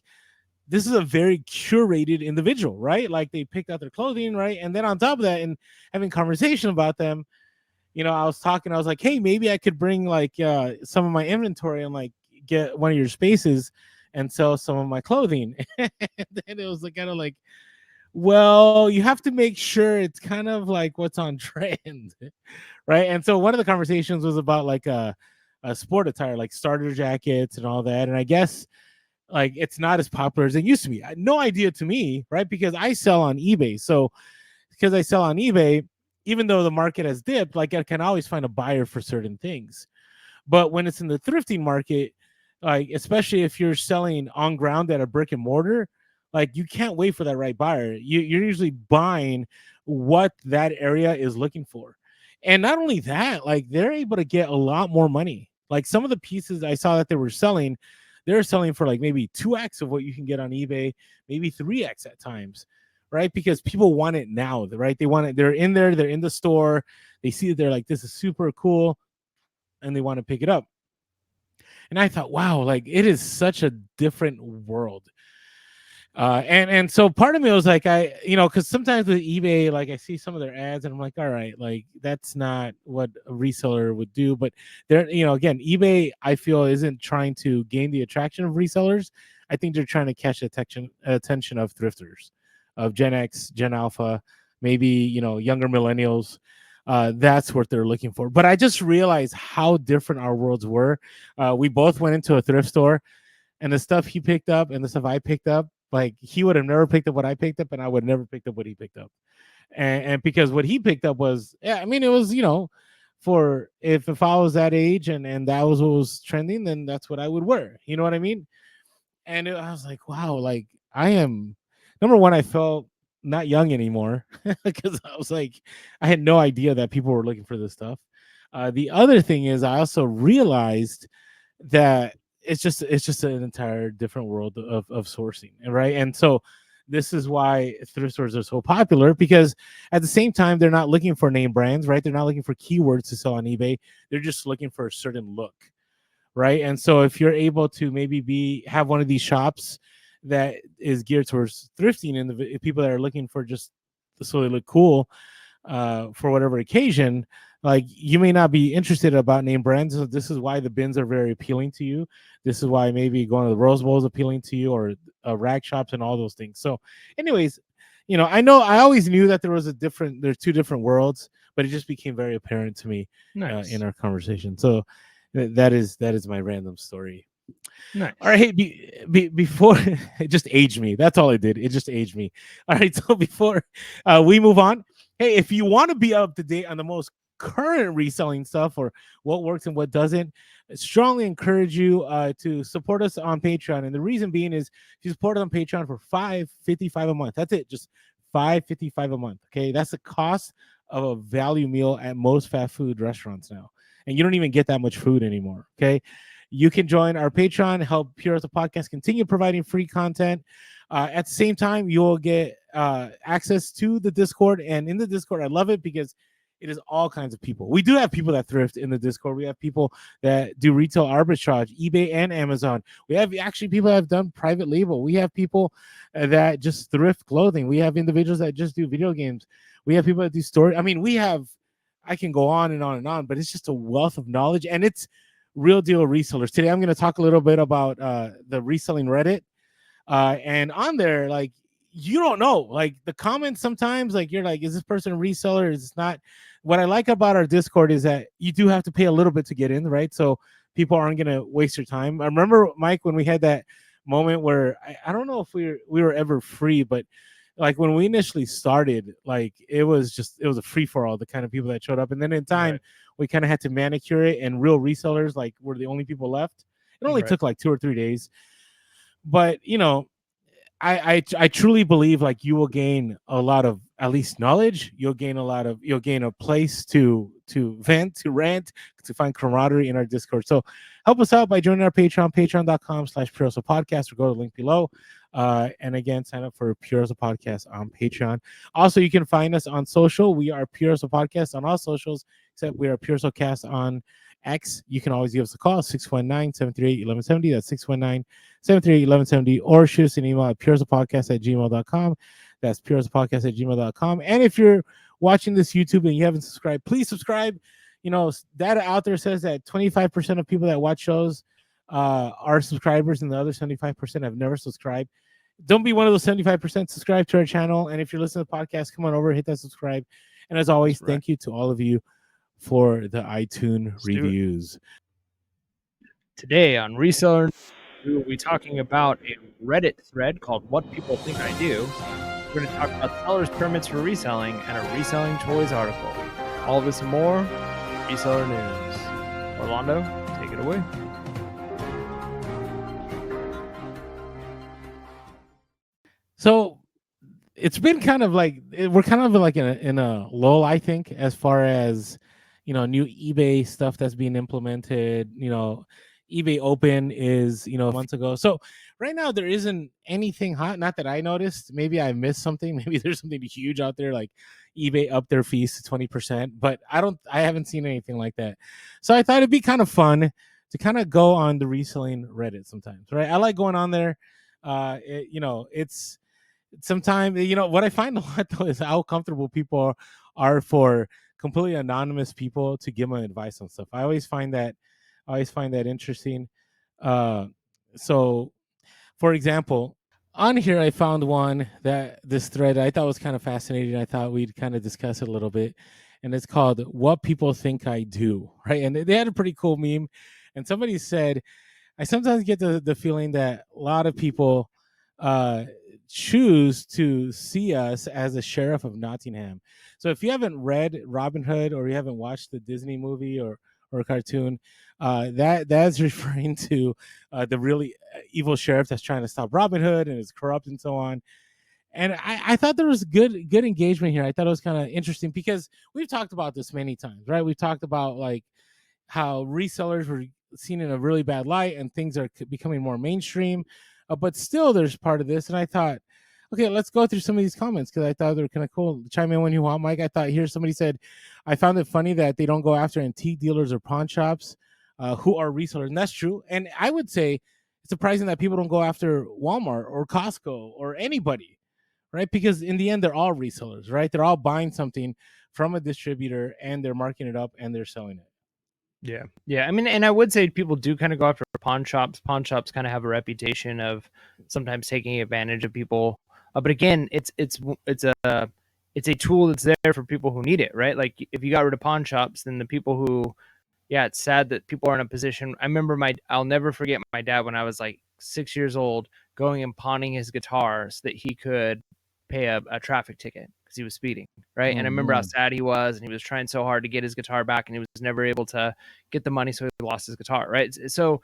this is a very curated individual, right? Like they picked out their clothing, right? And then on top of that, and having conversation about them, I was talking, I was like, hey, maybe I could bring like some of my inventory and like get one of your spaces and sell some of my clothing. And then it was like kind of like, well, you have to make sure it's kind of like what's on trend, right? And so one of the conversations was about like a sport attire, like starter jackets and all that. And I guess like it's not as popular as it used to be. No idea to me, right? Because I sell on eBay. So because I sell on eBay, even though the market has dipped, like I can always find a buyer for certain things. But when it's in the thrifting market, like especially if you're selling on ground at a brick and mortar, like you can't wait for that right buyer. You're usually buying what that area is looking for. And not only that, like they're able to get a lot more money. Like some of the pieces I saw that they're selling for like maybe 2x of what you can get on eBay, maybe 3x at times, right? Because people want it now, right? They want it, they're in there, they're in the store, they see that they're like, this is super cool, and they want to pick it up. And I thought, wow, like it is such a different world. And so part of me was like, because sometimes with eBay, like I see some of their ads and I'm like, all right, like that's not what a reseller would do. But they're, again, eBay, I feel isn't trying to gain the attraction of resellers. I think they're trying to catch the attention of thrifters, of Gen X, Gen Alpha, maybe, younger millennials. That's what they're looking for. But I just realized how different our worlds were. We both went into a thrift store, and the stuff he picked up and the stuff I picked up, like he would have never picked up what I picked up, and I would never picked up what he picked up. And because what he picked up was, yeah, I mean, it was, for if I was that age and that was what was trending, then that's what I would wear. You know what I mean? And I was like, wow, like I am, number one, I felt not young anymore because I was like, I had no idea that people were looking for this stuff. The other thing is, I also realized that it's just an entire different world of sourcing, right? And so this is why thrift stores are so popular, because at the same time they're not looking for name brands, right? They're not looking for keywords to sell on eBay. They're just looking for a certain look, right? And so if you're able to maybe have one of these shops that is geared towards thrifting and the people that are looking for just so they look cool for whatever occasion, like you may not be interested about name brands. So this is why the bins are very appealing to you. This is why maybe going to the Rose Bowl is appealing to you, or rag shops and all those things. So anyways, I always knew that there's two different worlds, but it just became very apparent to me Nice. in our conversation. So that is my random story. Nice. All right, hey, before it just aged me. That's all it did. It just aged me. All right, so before we move on, hey, if you want to be up to date on the most current reselling stuff or what works and what doesn't, I strongly encourage you to support us on Patreon. And the reason being is, if you support us on Patreon for $5.55 a month, that's it, just $5.55 a month. Okay, that's the cost of a value meal at most fast food restaurants now, and you don't even get that much food anymore. Okay. You can join our Patreon, help Pure as a Podcast continue providing free content. At the same time, you'll get access to the Discord. And in the Discord, I love it because it is all kinds of people. We do have people that thrift in the Discord. We have people that do retail arbitrage, eBay and Amazon. We have actually people that have done private label. We have people that just thrift clothing. We have individuals that just do video games. We have people that do story. I mean, I can go on and on and on, but it's just a wealth of knowledge, and it's real deal resellers. Today I'm going to talk a little bit about the reselling Reddit, and on there, like, you don't know, like the comments sometimes, like you're like, is this person a reseller, is this not? What I like about our Discord is that you do have to pay a little bit to get in, right? So people aren't going to waste your time. I remember, Mike, when we had that moment where I don't know if we were ever free, but like when we initially started, like it was a free for all, the kind of people that showed up, and then in time, right, we kind of had to manicure it, and real resellers like were the only people left. It only took like 2 or 3 days, but I truly believe like you will gain a lot of at least knowledge. You'll gain a place to vent, to rant, to find camaraderie in our Discord. So help us out by joining our Patreon, patreon.com/PureOsa Podcast, or go to the link below. And again, sign up for Pure Osa Podcast on Patreon. Also, you can find us on social. We are Pure Osa Podcast on all socials, except we are Pure Osa Cast on X. You can always give us a call, 619-738-1170. That's 619-738-1170, or shoot us an email at pureosapodcast@gmail.com. That's pureosapodcast@gmail.com. And if you're watching this YouTube and you haven't subscribed, please subscribe. Data out there says that 25% of people that watch shows are subscribers, and the other 75% have never subscribed. Don't be one of those 75%. Subscribe to our channel, and if you're listening to the podcast, come on over, hit that subscribe. And as always, thank you to all of you for the iTunes reviews. Today on Reseller, we will be talking about a Reddit thread called What People Think I Do. We're going to talk about sellers' permits for reselling and a reselling toys article. All this and more, Reseller News. Orlando, take it away. it's been kind of like we're kind of like in a lull, I think, as far as new eBay stuff that's being implemented. eBay Open is months ago. So right now there isn't anything hot. Not that I noticed. Maybe I missed something. Maybe there's something huge out there like eBay up their fees to 20%. But I haven't seen anything like that. So I thought it'd be kind of fun to kind of go on the reselling Reddit sometimes, right? I like going on there. It's sometimes what I find a lot though is how comfortable people are for completely anonymous people to give them advice on stuff. I always find that interesting. uh so for example, on here I found one that this thread I thought was kind of fascinating. I thought we'd kind of discuss it a little bit, and it's called "What People Think I Do," right? And they had a pretty cool meme, and somebody said, I sometimes get the feeling that a lot of people uh, choose to see us as the sheriff of Nottingham. So if you haven't read Robin Hood or you haven't watched the Disney movie or cartoon, that's referring to the really evil sheriff that's trying to stop Robin Hood and is corrupt and so on. And I thought there was good engagement here. I thought it was kind of interesting because we've talked about this many times, right? We've talked about like how resellers were seen in a really bad light and things are becoming more mainstream. But still, there's part of this. And I thought, okay, let's go through some of these comments because I thought they were kind of cool. Chime in when you want, Mike. I thought here somebody said, I found it funny that they don't go after antique dealers or pawn shops who are resellers. And that's true. And I would say it's surprising that people don't go after Walmart or Costco or anybody, right? Because in the end, they're all resellers, right? They're all buying something from a distributor and they're marking it up and they're selling it. Yeah. Yeah. I mean, and I would say people do kind of go after pawn shops. Pawn shops kind of have a reputation of sometimes taking advantage of people. But again, it's a tool that's there for people who need it, right? Like if you got rid of pawn shops, then the people who, yeah, it's sad that people are in a position. I'll never forget my dad when I was like 6 years old going and pawning his guitar so that he could pay a traffic ticket because he was speeding, right? And Oh I remember how man. sad he was, and he was trying so hard to get his guitar back, and he was never able to get the money, so he lost his guitar, right? So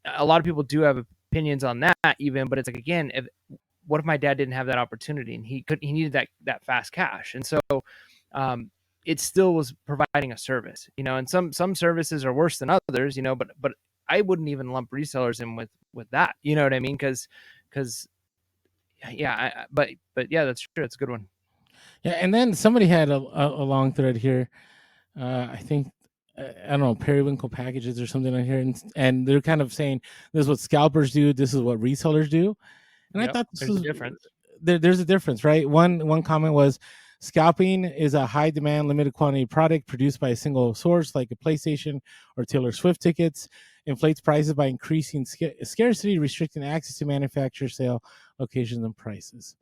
a lot of people do have opinions on that, even, but it's like again, what if my dad didn't have that opportunity and he needed that fast cash, and so um, it still was providing a service, and some services are worse than others, but I wouldn't even lump resellers in with that, you know what I mean? Because yeah, but yeah, that's true. It's a good one. Yeah, and then somebody had a long thread here. I think I don't know, periwinkle packages or something on here, and they're kind of saying this is what scalpers do, this is what resellers do, and I Yep, thought this there's a was difference. there's a difference, right? One comment was scalping is a high demand, limited quantity product produced by a single source, like a PlayStation or Taylor Swift tickets, inflates prices by increasing scarcity, restricting access to manufacturer sale locations and prices.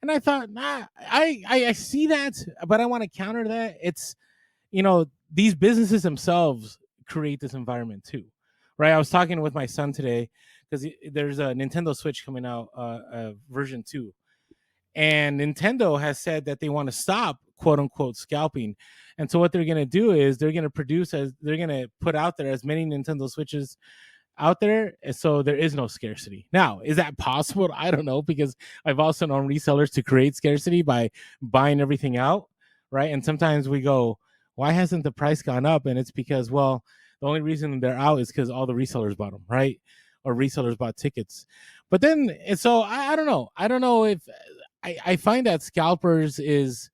And I thought, I see that, but I want to counter that. It's these businesses themselves create this environment too, right? I was talking with my son today because there's a Nintendo Switch coming out, version 2, and Nintendo has said that they want to stop quote unquote scalping. And so what they're going to do is they're going to put out there as many Nintendo Switches out there, so there is no scarcity. Now, is that possible? I don't know, because I've also known resellers to create scarcity by buying everything out, right? And sometimes we go, why hasn't the price gone up? And it's because, well, the only reason they're out is because all the resellers bought them, right? Or resellers bought tickets. But then, and so I don't know. I don't know if I find that scalpers is,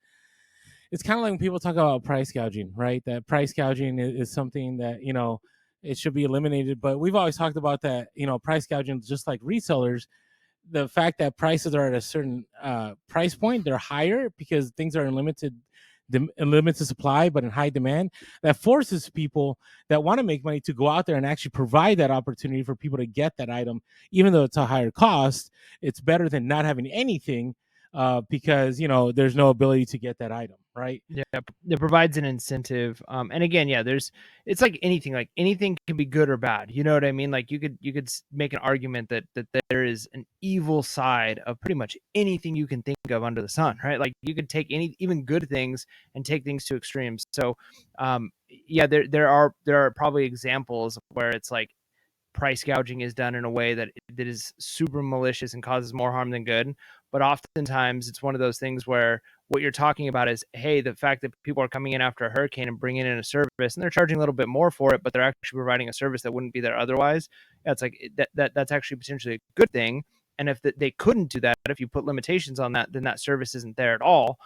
it's kind of like when people talk about price gouging, right? That price gouging is something that, it should be eliminated. But we've always talked about that, price gouging, just like resellers, the fact that prices are at a certain price point, they're higher because things are in limited supply, but in high demand, that forces people that want to make money to go out there and actually provide that opportunity for people to get that item, even though it's a higher cost. It's better than not having anything, because there's no ability to get that item, right? Yeah, it provides an incentive. And again, yeah, it's like anything can be good or bad. You know what I mean? Like you could make an argument that there is an evil side of pretty much anything you can think of under the sun, right? Like you could take even good things and take things to extremes. So, yeah, there are probably examples where it's like price gouging is done in a way that is super malicious and causes more harm than good. But oftentimes it's one of those things where what you're talking about is, hey, the fact that people are coming in after a hurricane and bringing in a service and they're charging a little bit more for it, but they're actually providing a service that wouldn't be there otherwise. Yeah, it's like that's actually potentially a good thing. And if they couldn't do that, if you put limitations on that, then that service isn't there at all,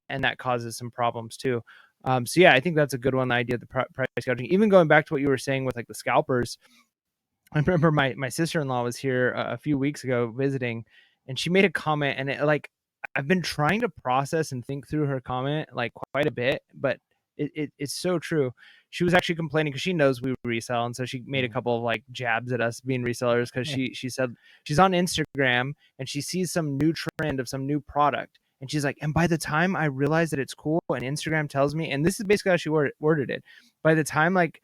and that causes some problems too. So yeah, I think that's a good one. The idea of the price gouging. Even going back to what you were saying with like the scalpers, I remember my sister-in-law was here a few weeks ago visiting, and she made a comment, and I've been trying to process and think through her comment like quite a bit, but it's so true. She was actually complaining because she knows we resell, and so she made a couple of like jabs at us being resellers because she said she's on Instagram and she sees some new trend of some new product, and she's like, and by the time I realize that it's cool, and Instagram tells me, and this is basically how she worded it, by the time like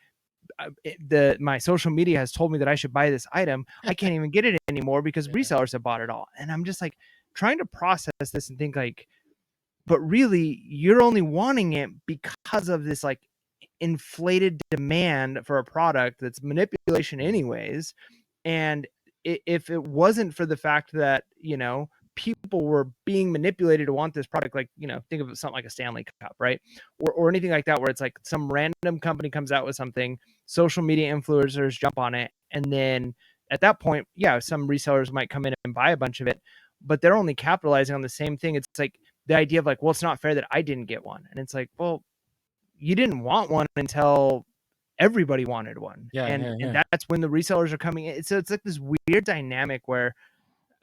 my social media has told me that I should buy this item, I can't even get it anymore because resellers have bought it all. And I'm just like trying to process this and think like, but really you're only wanting it because of this like inflated demand for a product that's manipulation anyways. And if it wasn't for the fact that, people were being manipulated to want this product, like, think of something like a Stanley Cup, right? Or anything like that, where it's like some random company comes out with something, social media influencers jump on it, and then at that point, yeah, some resellers might come in and buy a bunch of it, but they're only capitalizing on the same thing. It's like the idea of like, well, it's not fair that I didn't get one. And it's like, well, you didn't want one until everybody wanted one. And that's when the resellers are coming in. So it's like this weird dynamic where,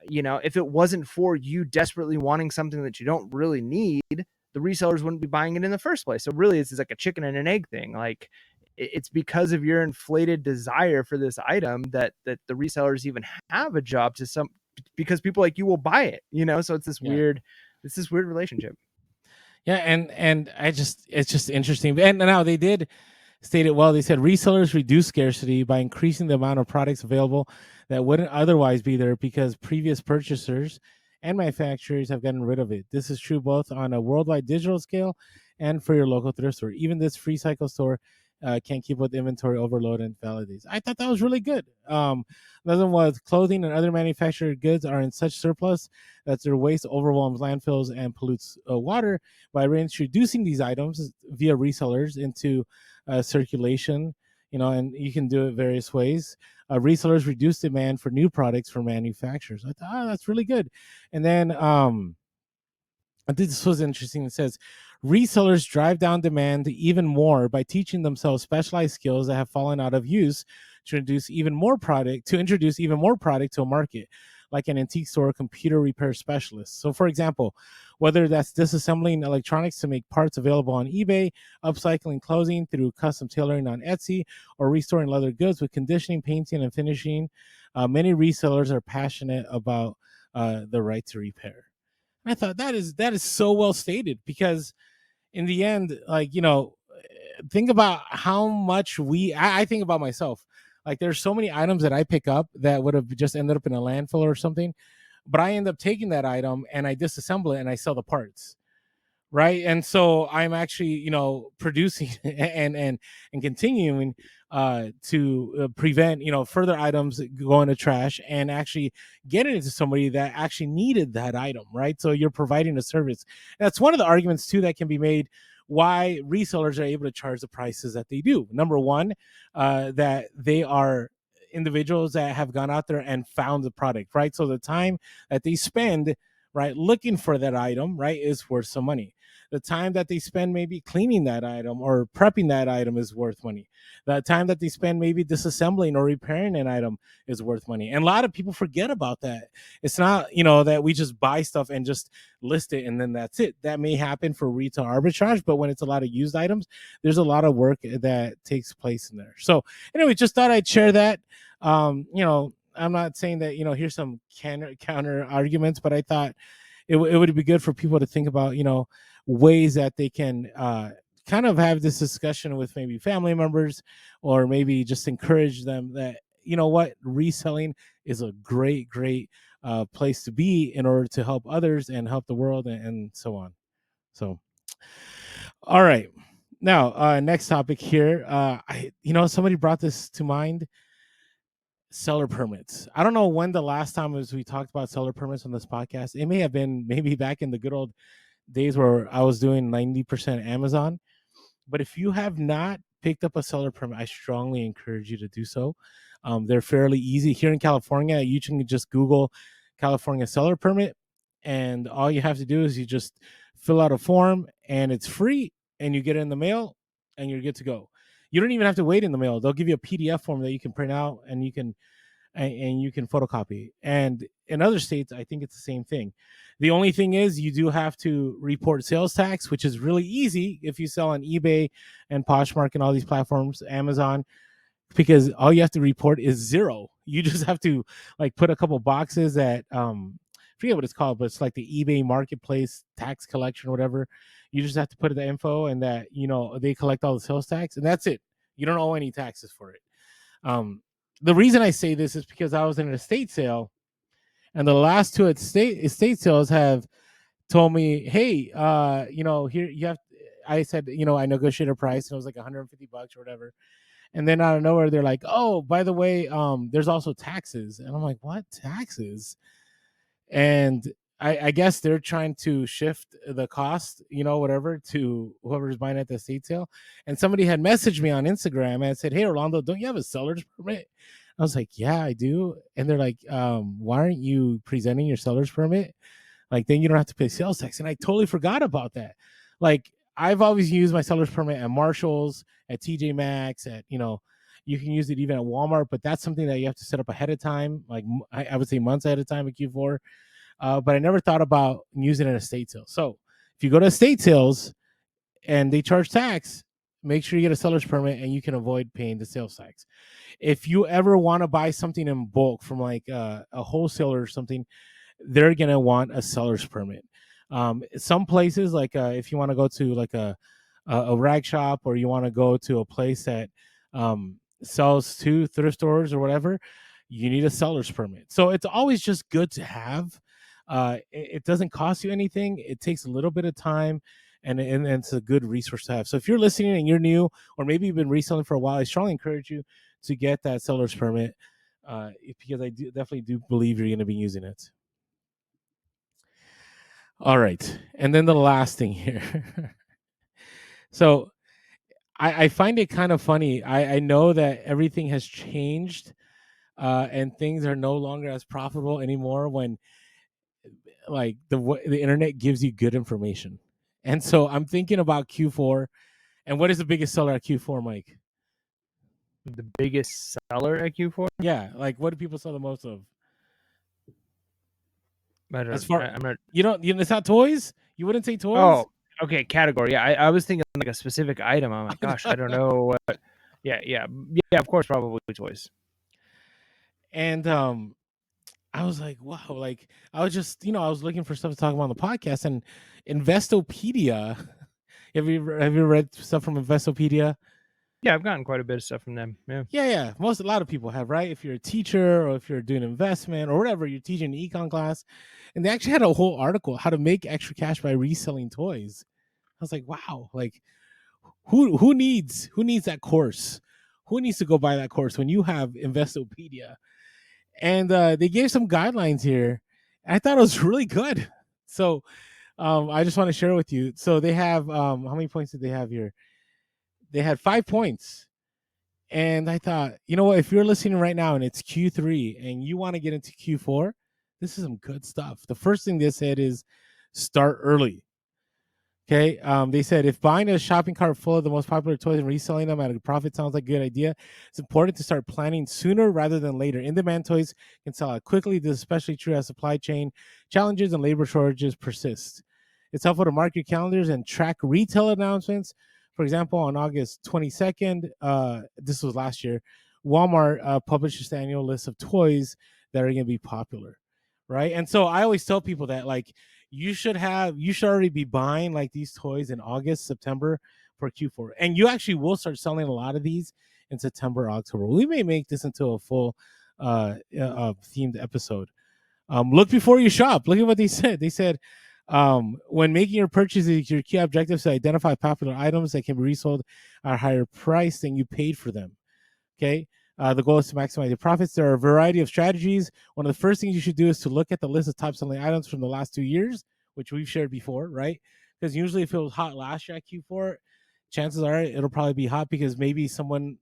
if it wasn't for you desperately wanting something that you don't really need, the resellers wouldn't be buying it in the first place. So really it's like a chicken and an egg thing. Like it's because of your inflated desire for this item that the resellers even have a job because people like you will buy it, so it's this weird relationship. Yeah, and it's just interesting. And now they did state it well. They said resellers reduce scarcity by increasing the amount of products available that wouldn't otherwise be there because previous purchasers and manufacturers have gotten rid of it. This is true both on a worldwide digital scale and for your local thrift store. Even this free cycle store can't keep with inventory overload and validates. I thought that was really good. Another one was clothing and other manufactured goods are in such surplus that their waste overwhelms landfills and pollutes water. By reintroducing these items via resellers into circulation, and you can do it various ways. Resellers reduce demand for new products for manufacturers. I thought, that's really good. And then I think this was interesting. It says resellers drive down demand even more by teaching themselves specialized skills that have fallen out of use to introduce even more product to a market, like an antique store computer repair specialist. So, for example, whether that's disassembling electronics to make parts available on eBay, upcycling clothing through custom tailoring on Etsy, or restoring leather goods with conditioning, painting, and finishing, many resellers are passionate about the right to repair. I thought that is so well stated because in the end, like, think about how much I think about myself. Like there's so many items that I pick up that would have just ended up in a landfill or something, but I end up taking that item and I disassemble it and I sell the parts. Right. And so I'm actually, producing and continuing to prevent, further items going to trash and actually getting it to somebody that actually needed that item. Right. So you're providing a service. That's one of the arguments too that can be made why resellers are able to charge the prices that they do. Number one, that they are individuals that have gone out there and found the product. Right. So the time that they spend, right, looking for that item, right, is worth some money. The time that they spend maybe cleaning that item or prepping that item is worth money. The time that they spend maybe disassembling or repairing an item is worth money. And a lot of people forget about that. It's not, that we just buy stuff and just list it and then that's it. That may happen for retail arbitrage, but when it's a lot of used items, there's a lot of work that takes place in there. So anyway, just thought I'd share that. I'm not saying that, here's some counter arguments, but I thought it would be good for people to think about, ways that they can kind of have this discussion with maybe family members or maybe just encourage them that, what, reselling is a great place to be in order to help others and help the world and so on. So, all right. Now, next topic here. Somebody brought this to mind. seller permits. I don't know when the last time was we talked about seller permits on this podcast. It may have been maybe back in the good old days where I was doing 90% Amazon. But if you have not picked up a seller permit, I strongly encourage you to do so. They're fairly easy. Here in California, you can just Google California seller permit, and all you have to do is you just fill out a form, and it's free, and you get it in the mail, and you're good to go. You don't even have to wait in the mail. They'll give you a PDF form that you can print out, and you can photocopy. And in other states, I think it's the same thing. The only thing is you do have to report sales tax, which is really easy if you sell on eBay and Poshmark and all these platforms, Amazon, because all you have to report is zero. You just have to like put a couple boxes that forget what it's called, but it's like the eBay marketplace tax collection or whatever. You just have to put the info and that, they collect all the sales tax, and that's it. You don't owe any taxes for it. The reason I say this is because I was in an estate sale, and the last two estate sales have told me, hey, here you have. I said, I negotiated a price, and it was like $150 or whatever. And then out of nowhere, they're like, oh, by the way, there's also taxes. And I'm like, what taxes? And I guess they're trying to shift the cost, whatever, to whoever's buying at the estate sale. And somebody had messaged me on Instagram and said, hey, Orlando, don't you have a seller's permit? I was like, yeah, I do. And they're like, why aren't you presenting your seller's permit? Like, then you don't have to pay sales tax. And I totally forgot about that. Like, I've always used my seller's permit at Marshall's, at TJ Maxx, you can use it even at Walmart, but that's something that you have to set up ahead of time. Like, I would say months ahead of time at Q4. But I never thought about using it at estate sales. So if you go to estate sales and they charge tax, make sure you get a seller's permit and you can avoid paying the sales tax. If you ever want to buy something in bulk from like a wholesaler or something, they're going to want a seller's permit. Some places, like if you want to go to like a rag shop, or you want to go to a place that sells to thrift stores or whatever, you need a seller's permit. So it's always just good to have. It doesn't cost you anything. It takes a little bit of time, and it's a good resource to have. So if you're listening and you're new, or maybe you've been reselling for a while, I strongly encourage you to get that seller's permit, because I definitely do believe you're going to be using it. All right. And then the last thing here. So I find it kind of funny. I know that everything has changed, and things are no longer as profitable anymore when like the internet gives you good information. And so I'm thinking about Q4. And what is the biggest seller at Q4, Mike? The biggest seller at Q4? Yeah, like what do people sell the most of? I'm not. It's not toys. You wouldn't say toys. Oh, okay, category. Yeah, I was thinking like a specific item. I'm like, gosh, I don't know what. Yeah. Of course, probably toys. And I was like, wow, like I was just, I was looking for stuff to talk about on the podcast, and Investopedia. have you read stuff from Investopedia? Yeah, I've gotten quite a bit of stuff from them. Yeah. A lot of people have, right? If you're a teacher, or if you're doing investment or whatever, you're teaching an econ class, and they actually had a whole article, how to make extra cash by reselling toys. I was like, wow, like who needs that course? Who needs to go buy that course when you have Investopedia? And they gave some guidelines here. I thought it was really good. So I just want to share with you. So they have how many points did they have here? They had 5 points. And I thought, you know what, if you're listening right now and it's Q3 and you want to get into Q4, this is some good stuff. The first thing they said is start early. Okay. They said if buying a shopping cart full of the most popular toys and reselling them at a profit sounds like a good idea, it's important to start planning sooner rather than later. In-demand toys can sell out quickly. This is especially true as supply chain challenges and labor shortages persist. It's helpful to mark your calendars and track retail announcements. For example, on August 22nd, this was last year, Walmart published its annual list of toys that are going to be popular, right? And so I always tell people that, like, you should already be buying like these toys in August, September for Q4. And you actually will start selling a lot of these in September, October. We may make this into a full themed episode. Look before you shop. Look at what they said. They said, when making your purchases, your key objective is to identify popular items that can be resold at a higher price than you paid for them. Okay. The goal is to maximize your profits. There are a variety of strategies. One of the first things you should do is to look at the list of top selling items from the last 2 years, which we've shared before, right? Because usually if it was hot last year at Q4, chances are it'll probably be hot because maybe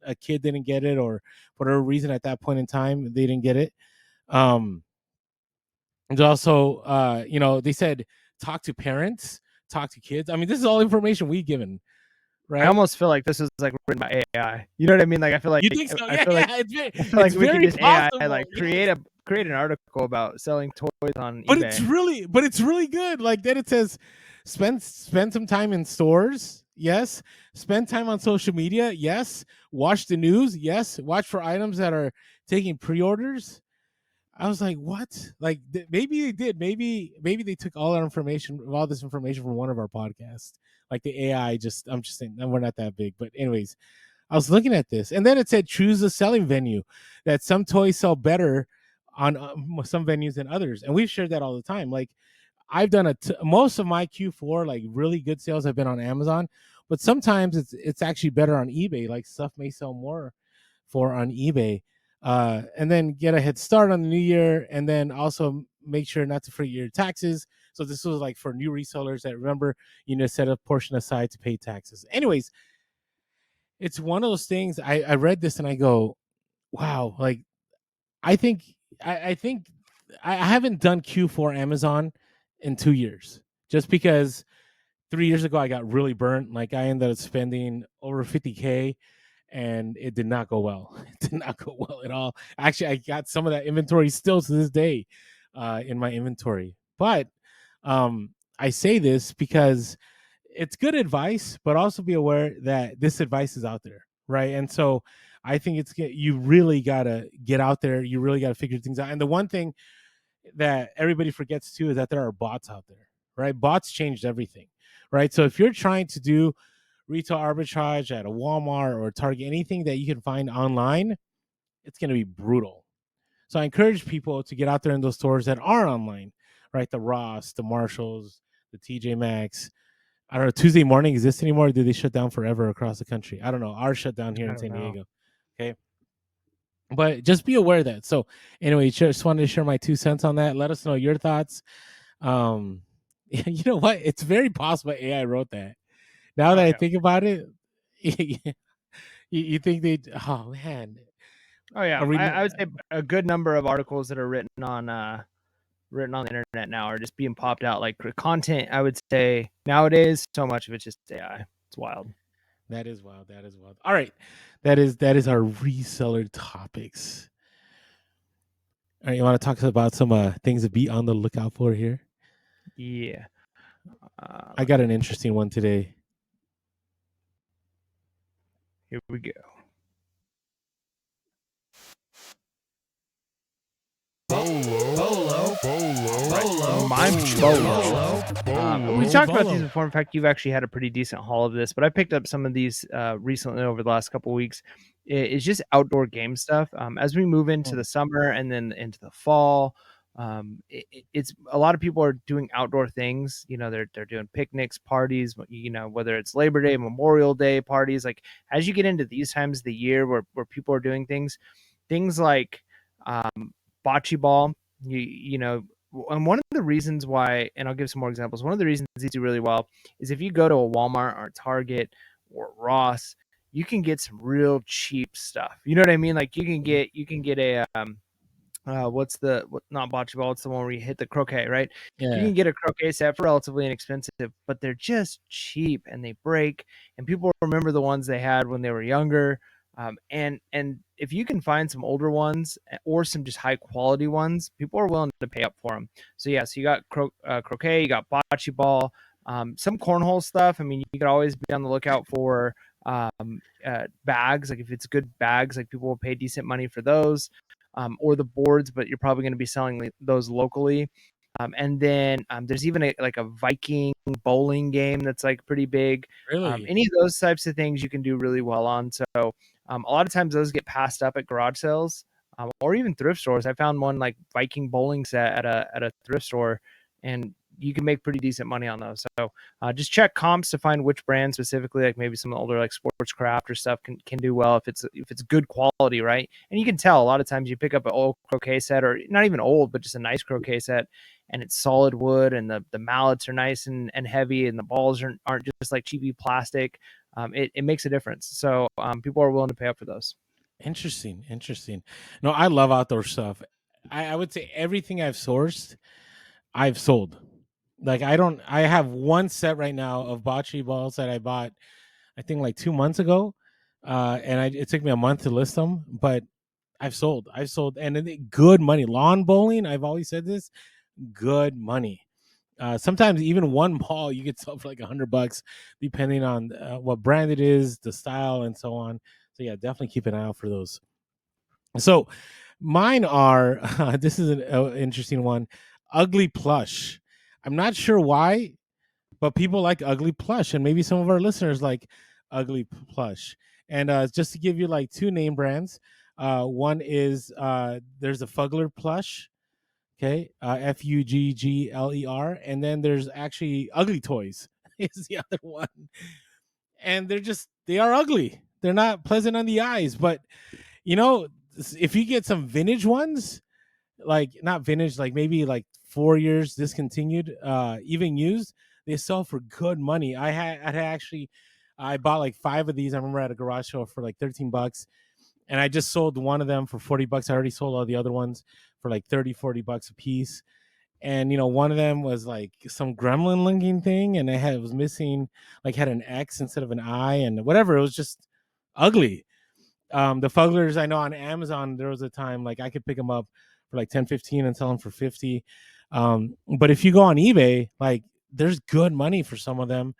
a kid didn't get it, or for whatever reason at that point in time they didn't get it. And also, they said talk to parents, talk to kids. I mean, this is all information we've given, I right? almost feel like this is like written by AI. You know what I mean? Like I feel like You think so? I Yeah, feel like yeah. I feel like It's we could very just AI possible. like Yes. create an article about selling toys on But eBay. it's really good. Like then it says, spend some time in stores. Yes. Spend time on social media. Yes. Watch the news. Yes. Watch for items that are taking pre-orders. I was like, what? Like maybe they did. Maybe they took all this information from one of our podcasts. Like the AI. I'm just saying, we're not that big. But anyways, I was looking at this, and then it said choose a selling venue. That some toys sell better on some venues than others, and we've shared that all the time. Like I've done most of my Q4 like really good sales have been on Amazon, but sometimes it's actually better on eBay. Like stuff may sell more for on eBay, and then get a head start on the new year, and then also make sure not to forget your taxes. So this was like for new resellers that remember you need to set a portion aside to pay taxes. Anyways, it's one of those things. I read this and I go, wow, like I think I think I haven't done Q for Amazon in 2 years, just because 3 years ago I got really burnt. Like I ended up spending over 50K and it did not go well. It did not go well at all. Actually, I got some of that inventory still to this day in my inventory. But I say this because it's good advice, but also be aware that this advice is out there, right? And so I think you really gotta get out there. You really gotta figure things out. And the one thing that everybody forgets too is that there are bots out there, right? Bots changed everything, right? So if you're trying to do retail arbitrage at a Walmart or a Target, anything that you can find online, it's going to be brutal. So I encourage people to get out there in those stores that are online, right? The Ross, the Marshalls, the TJ Maxx. I don't know. Tuesday morning exists anymore? Or did they shut down forever across the country? I don't know. Ours shut down here I in don't San know. Diego. Okay. But just be aware of that. So anyway, just wanted to share my 2 cents on that. Let us know your thoughts. Um, you know what? It's very possible AI wrote that. Now Oh that I yeah. think about it, you think they? Oh man, Oh yeah. are we? I would say a good number of articles that are written on the internet now are just being popped out like content. I would say nowadays so much of it's just AI. It's wild. That is wild. That is wild. All right, that is our reseller topics. All right, you want to talk about some things to be on the lookout for here? Yeah. I got an interesting one today. Here we go. My bolo. We've talked about these before. In fact, you've actually had a pretty decent haul of this, but I picked up some of these recently over the last couple of weeks. It's just outdoor game stuff. As we move into the summer and then into the fall, it's a lot of people are doing outdoor things. You know, they're doing picnics, parties. You know, whether it's Labor Day, Memorial Day parties. Like as you get into these times of the year where people are doing things like bocce ball. You know, and one of the reasons why, and I'll give some more examples. One of the reasons these do really well is if you go to a Walmart or a Target or Ross, you can get some real cheap stuff. You know what I mean? Like you can get a not bocce ball? It's the one where you hit the croquet, right? You Yeah, can get a croquet set for relatively inexpensive, but they're just cheap and they break. And people remember the ones they had when they were younger. And if you can find some older ones or some just high quality ones, people are willing to pay up for them. So yeah, so you got croquet, you got bocce ball, some cornhole stuff. I mean, you could always be on the lookout for bags. Like if it's good bags, like people will pay decent money for those, or the boards, but you're probably going to be selling those locally. And then there's even like a Viking bowling game that's like pretty big. really. Any of those types of things you can do really well on. So a lot of times those get passed up at garage sales, or even thrift stores. I found one like Viking bowling set at a thrift store, and you can make pretty decent money on those. So just check comps to find which brand specifically, like maybe some older like sports craft or stuff can do well if it's good quality, right? And you can tell a lot of times you pick up an old croquet set, or not even old, but just a nice croquet set, and it's solid wood, and the mallets are nice and heavy, and the balls aren't just like cheapy plastic. It makes a difference. So people are willing to pay up for those. Interesting. No, I love outdoor stuff. I would say everything I've sourced, I've sold. Like I have one set right now of bocce balls that I bought, I think like 2 months ago. And it took me a month to list them, but I've sold, and good money. Lawn bowling, I've always said this, good money. Sometimes even one ball you get sell for like $100, depending on what brand it is, the style, and so on. So yeah, definitely keep an eye out for those. So mine are this is an interesting one. Ugly plush. I'm not sure why, but people like ugly plush, and maybe some of our listeners like ugly plush. And just to give you like two name brands, one is there's a Fugler plush, okay, Fuggler, and then there's actually Ugly Toys is the other one, and they are ugly. They're not pleasant on the eyes, but you know, if you get some vintage ones, like not vintage, like maybe like 4 years discontinued, even used, they sell for good money. I bought like five of these. I remember at a garage sale for like $13, and I just sold one of them for $40. I already sold all the other ones for like 30-40 bucks a piece. And one of them was like some gremlin looking thing, and it was missing, like had an X instead of an I, and whatever. It was just ugly. The Fuglers, I know on Amazon there was a time like I could pick them up for like 10-15 and sell them for 50. But if you go on eBay, like there's good money for some of them.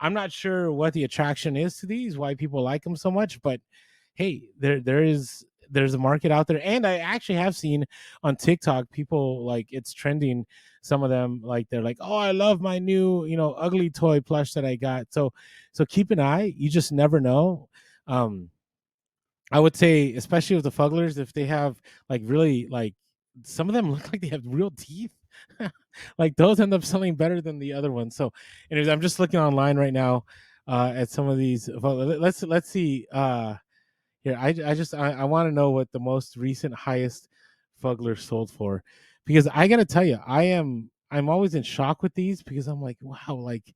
I'm not sure what the attraction is to these, why people like them so much, but hey, there's a market out there. And I actually have seen on TikTok people, like it's trending, some of them, like they're like, oh, I love my new ugly toy plush that I got. So keep an eye, you just never know. I would say, especially with the Fuglers, if they have like really, like some of them look like they have real teeth, like those end up selling better than the other ones. So, anyways, I'm just looking online right now at some of these. Let's see. Here, I want to know what the most recent highest Fugler sold for, because I gotta tell you, I'm always in shock with these, because I'm like, wow, like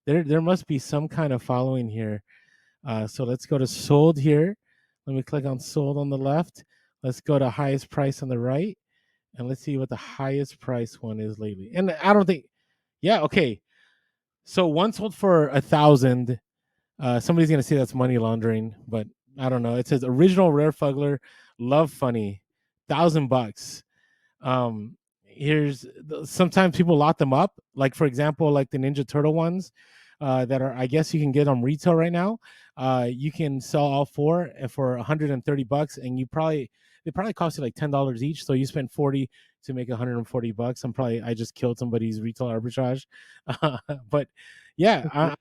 there must be some kind of following here. So let's go to sold here. Let me click on sold on the left. Let's go to highest price on the right, and let's see what the highest price one is lately. And I don't think, yeah, okay. So one sold for 1,000. Somebody's gonna say that's money laundering, but I don't know. It says original rare Fugler, love funny, $1,000. Here's sometimes people lock them up, like for example, like the Ninja Turtle ones, that are, I guess you can get on retail right now. You can sell all four for $130, and they probably cost you like $10 each, so you spend 40 to make $140. I just killed somebody's retail arbitrage. But yeah,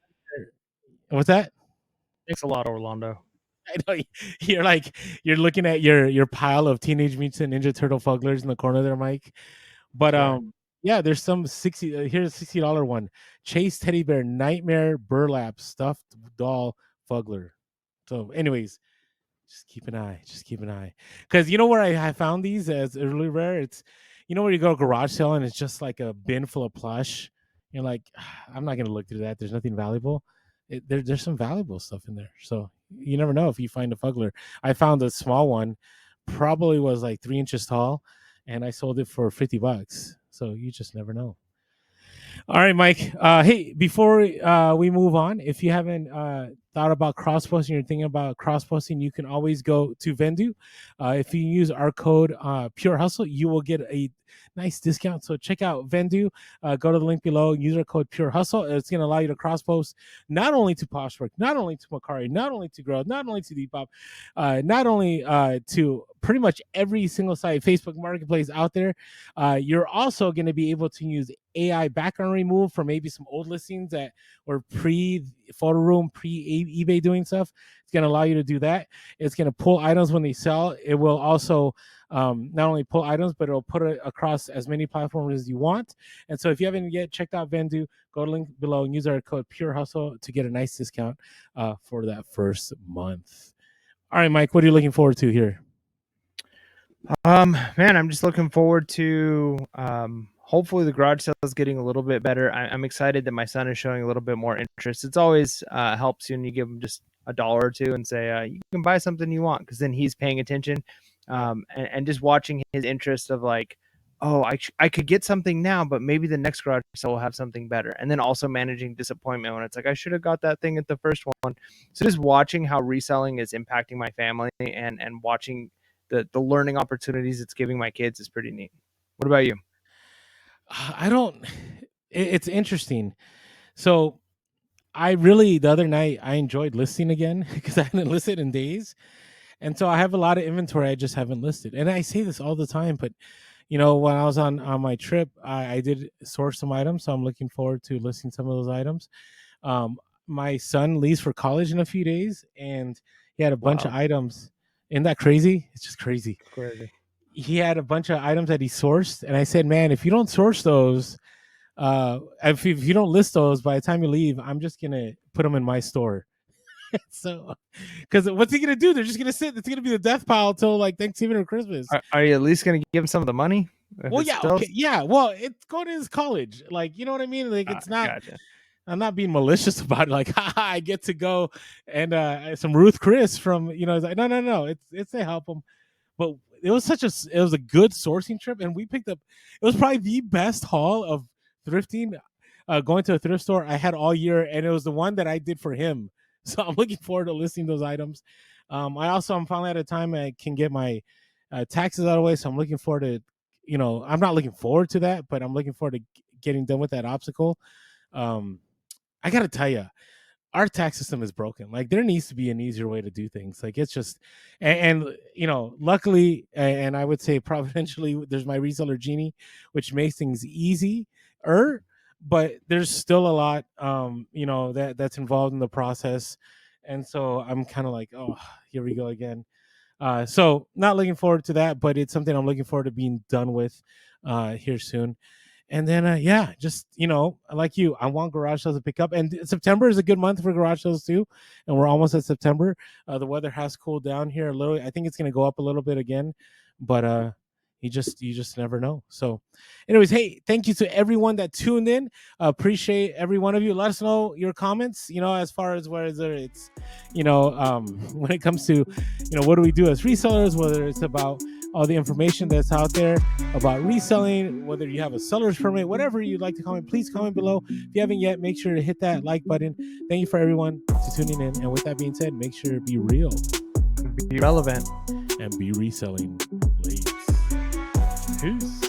what's that? Thanks a lot, Orlando. I know you're looking at your pile of Teenage Mutant Ninja Turtle Fuglers in the corner there, Mike. But Sure. yeah, there's some 60. Here's a $60 one. Chase Teddy Bear Nightmare Burlap Stuffed Doll Fugler. So, anyways, just keep an eye. Because you know where I found these as really rare? It's, where you go to garage sale and it's just like a bin full of plush. You're like, I'm not gonna look through that. There's nothing valuable. There's some valuable stuff in there. So you never know if you find a Fugler. I found a small one, probably was like 3 inches tall, and I sold it for $50. So you just never know. All right, Mike. Hey, before we move on, if you haven't thought about cross posting, you're thinking about cross posting, you can always go to Vendu. If you use our code Pure Hustle, you will get a nice discount. So check out Vendu. Go to the link below. Use our code Pure Hustle. It's going to allow you to cross post not only to Poshwork, not only to Macari, not only to Grow, not only to Depop, not only to pretty much every single site, Facebook Marketplace out there. You're also going to be able to use AI background remove for maybe some old listings that were pre-photo room, pre eBay doing stuff. It's going to allow you to do that. It's going to pull items when they sell. It will also not only pull items, but it'll put it across as many platforms as you want. And so if you haven't yet checked out Vendu, go to the link below and use our code Pure Hustle to get a nice discount for that first month. All right, Mike, what are you looking forward to here? Man, I'm just looking forward to hopefully the garage sale is getting a little bit better. I'm excited that my son is showing a little bit more interest. It's always helps you when you give him just $1 or $2 and say you can buy something you want, because then he's paying attention. And just watching his interest of like, oh, I could get something now, but maybe the next garage sale will have something better. And then also managing disappointment when it's like, I should have got that thing at the first one. So just watching how reselling is impacting my family and watching the learning opportunities it's giving my kids is pretty neat. What about you? It's interesting. So the other night I enjoyed listing again because I hadn't listed in days. And so I have a lot of inventory I just haven't listed. And I say this all the time, but when I was on my trip, I did source some items. So I'm looking forward to listing some of those items. My son leaves for college in a few days, and he had a bunch of items. Isn't that crazy? It's just crazy. Crazy. He had a bunch of items that he sourced, and I said, man, if you don't source those, if you don't list those by the time you leave, I'm just gonna put them in my store. So, because what's he gonna do? They're just gonna sit. It's gonna be the death pile till like Thanksgiving or Christmas. Are you at least gonna give him some of the money? Well, yeah, okay, yeah. Well, it's going to his college. Like, you know what I mean? Like, it's not. Gotcha. I'm not being malicious about it. Like, haha, I get to go and some Ruth Chris from like, no. It's to help him. But it was a good sourcing trip, and we picked up. It was probably the best haul of thrifting, going to a thrift store I had all year, and it was the one that I did for him. So I'm looking forward to listing those items. I'm finally at a time I can get my taxes out of the way, so I'm looking forward to. I'm not looking forward to that, but I'm looking forward to getting done with that obstacle. I got to tell you, our tax system is broken. Like, there needs to be an easier way to do things. Like, it's just, and luckily, and I would say providentially, there's my reseller Genie, which makes things easy. But there's still a lot, that's involved in the process. And so I'm kind of like, oh, here we go again. So not looking forward to that, but it's something I'm looking forward to being done with here soon. And then, just, like you, I want garage sales to pick up. And September is a good month for garage sales too. And we're almost at September. The weather has cooled down here a little. I think it's going to go up a little bit again. But you just never know. So anyways, hey, thank you to everyone that tuned in. Appreciate every one of you. Let us know your comments, as far as whether it's, when it comes to, what do we do as resellers, whether it's about all the information that's out there about reselling, whether you have a seller's permit, whatever you'd like to comment, please comment below. If you haven't yet, make sure to hit that like button. Thank you for everyone to tuning in. And with that being said, make sure to be real, be relevant, and be reselling, ladies. Peace.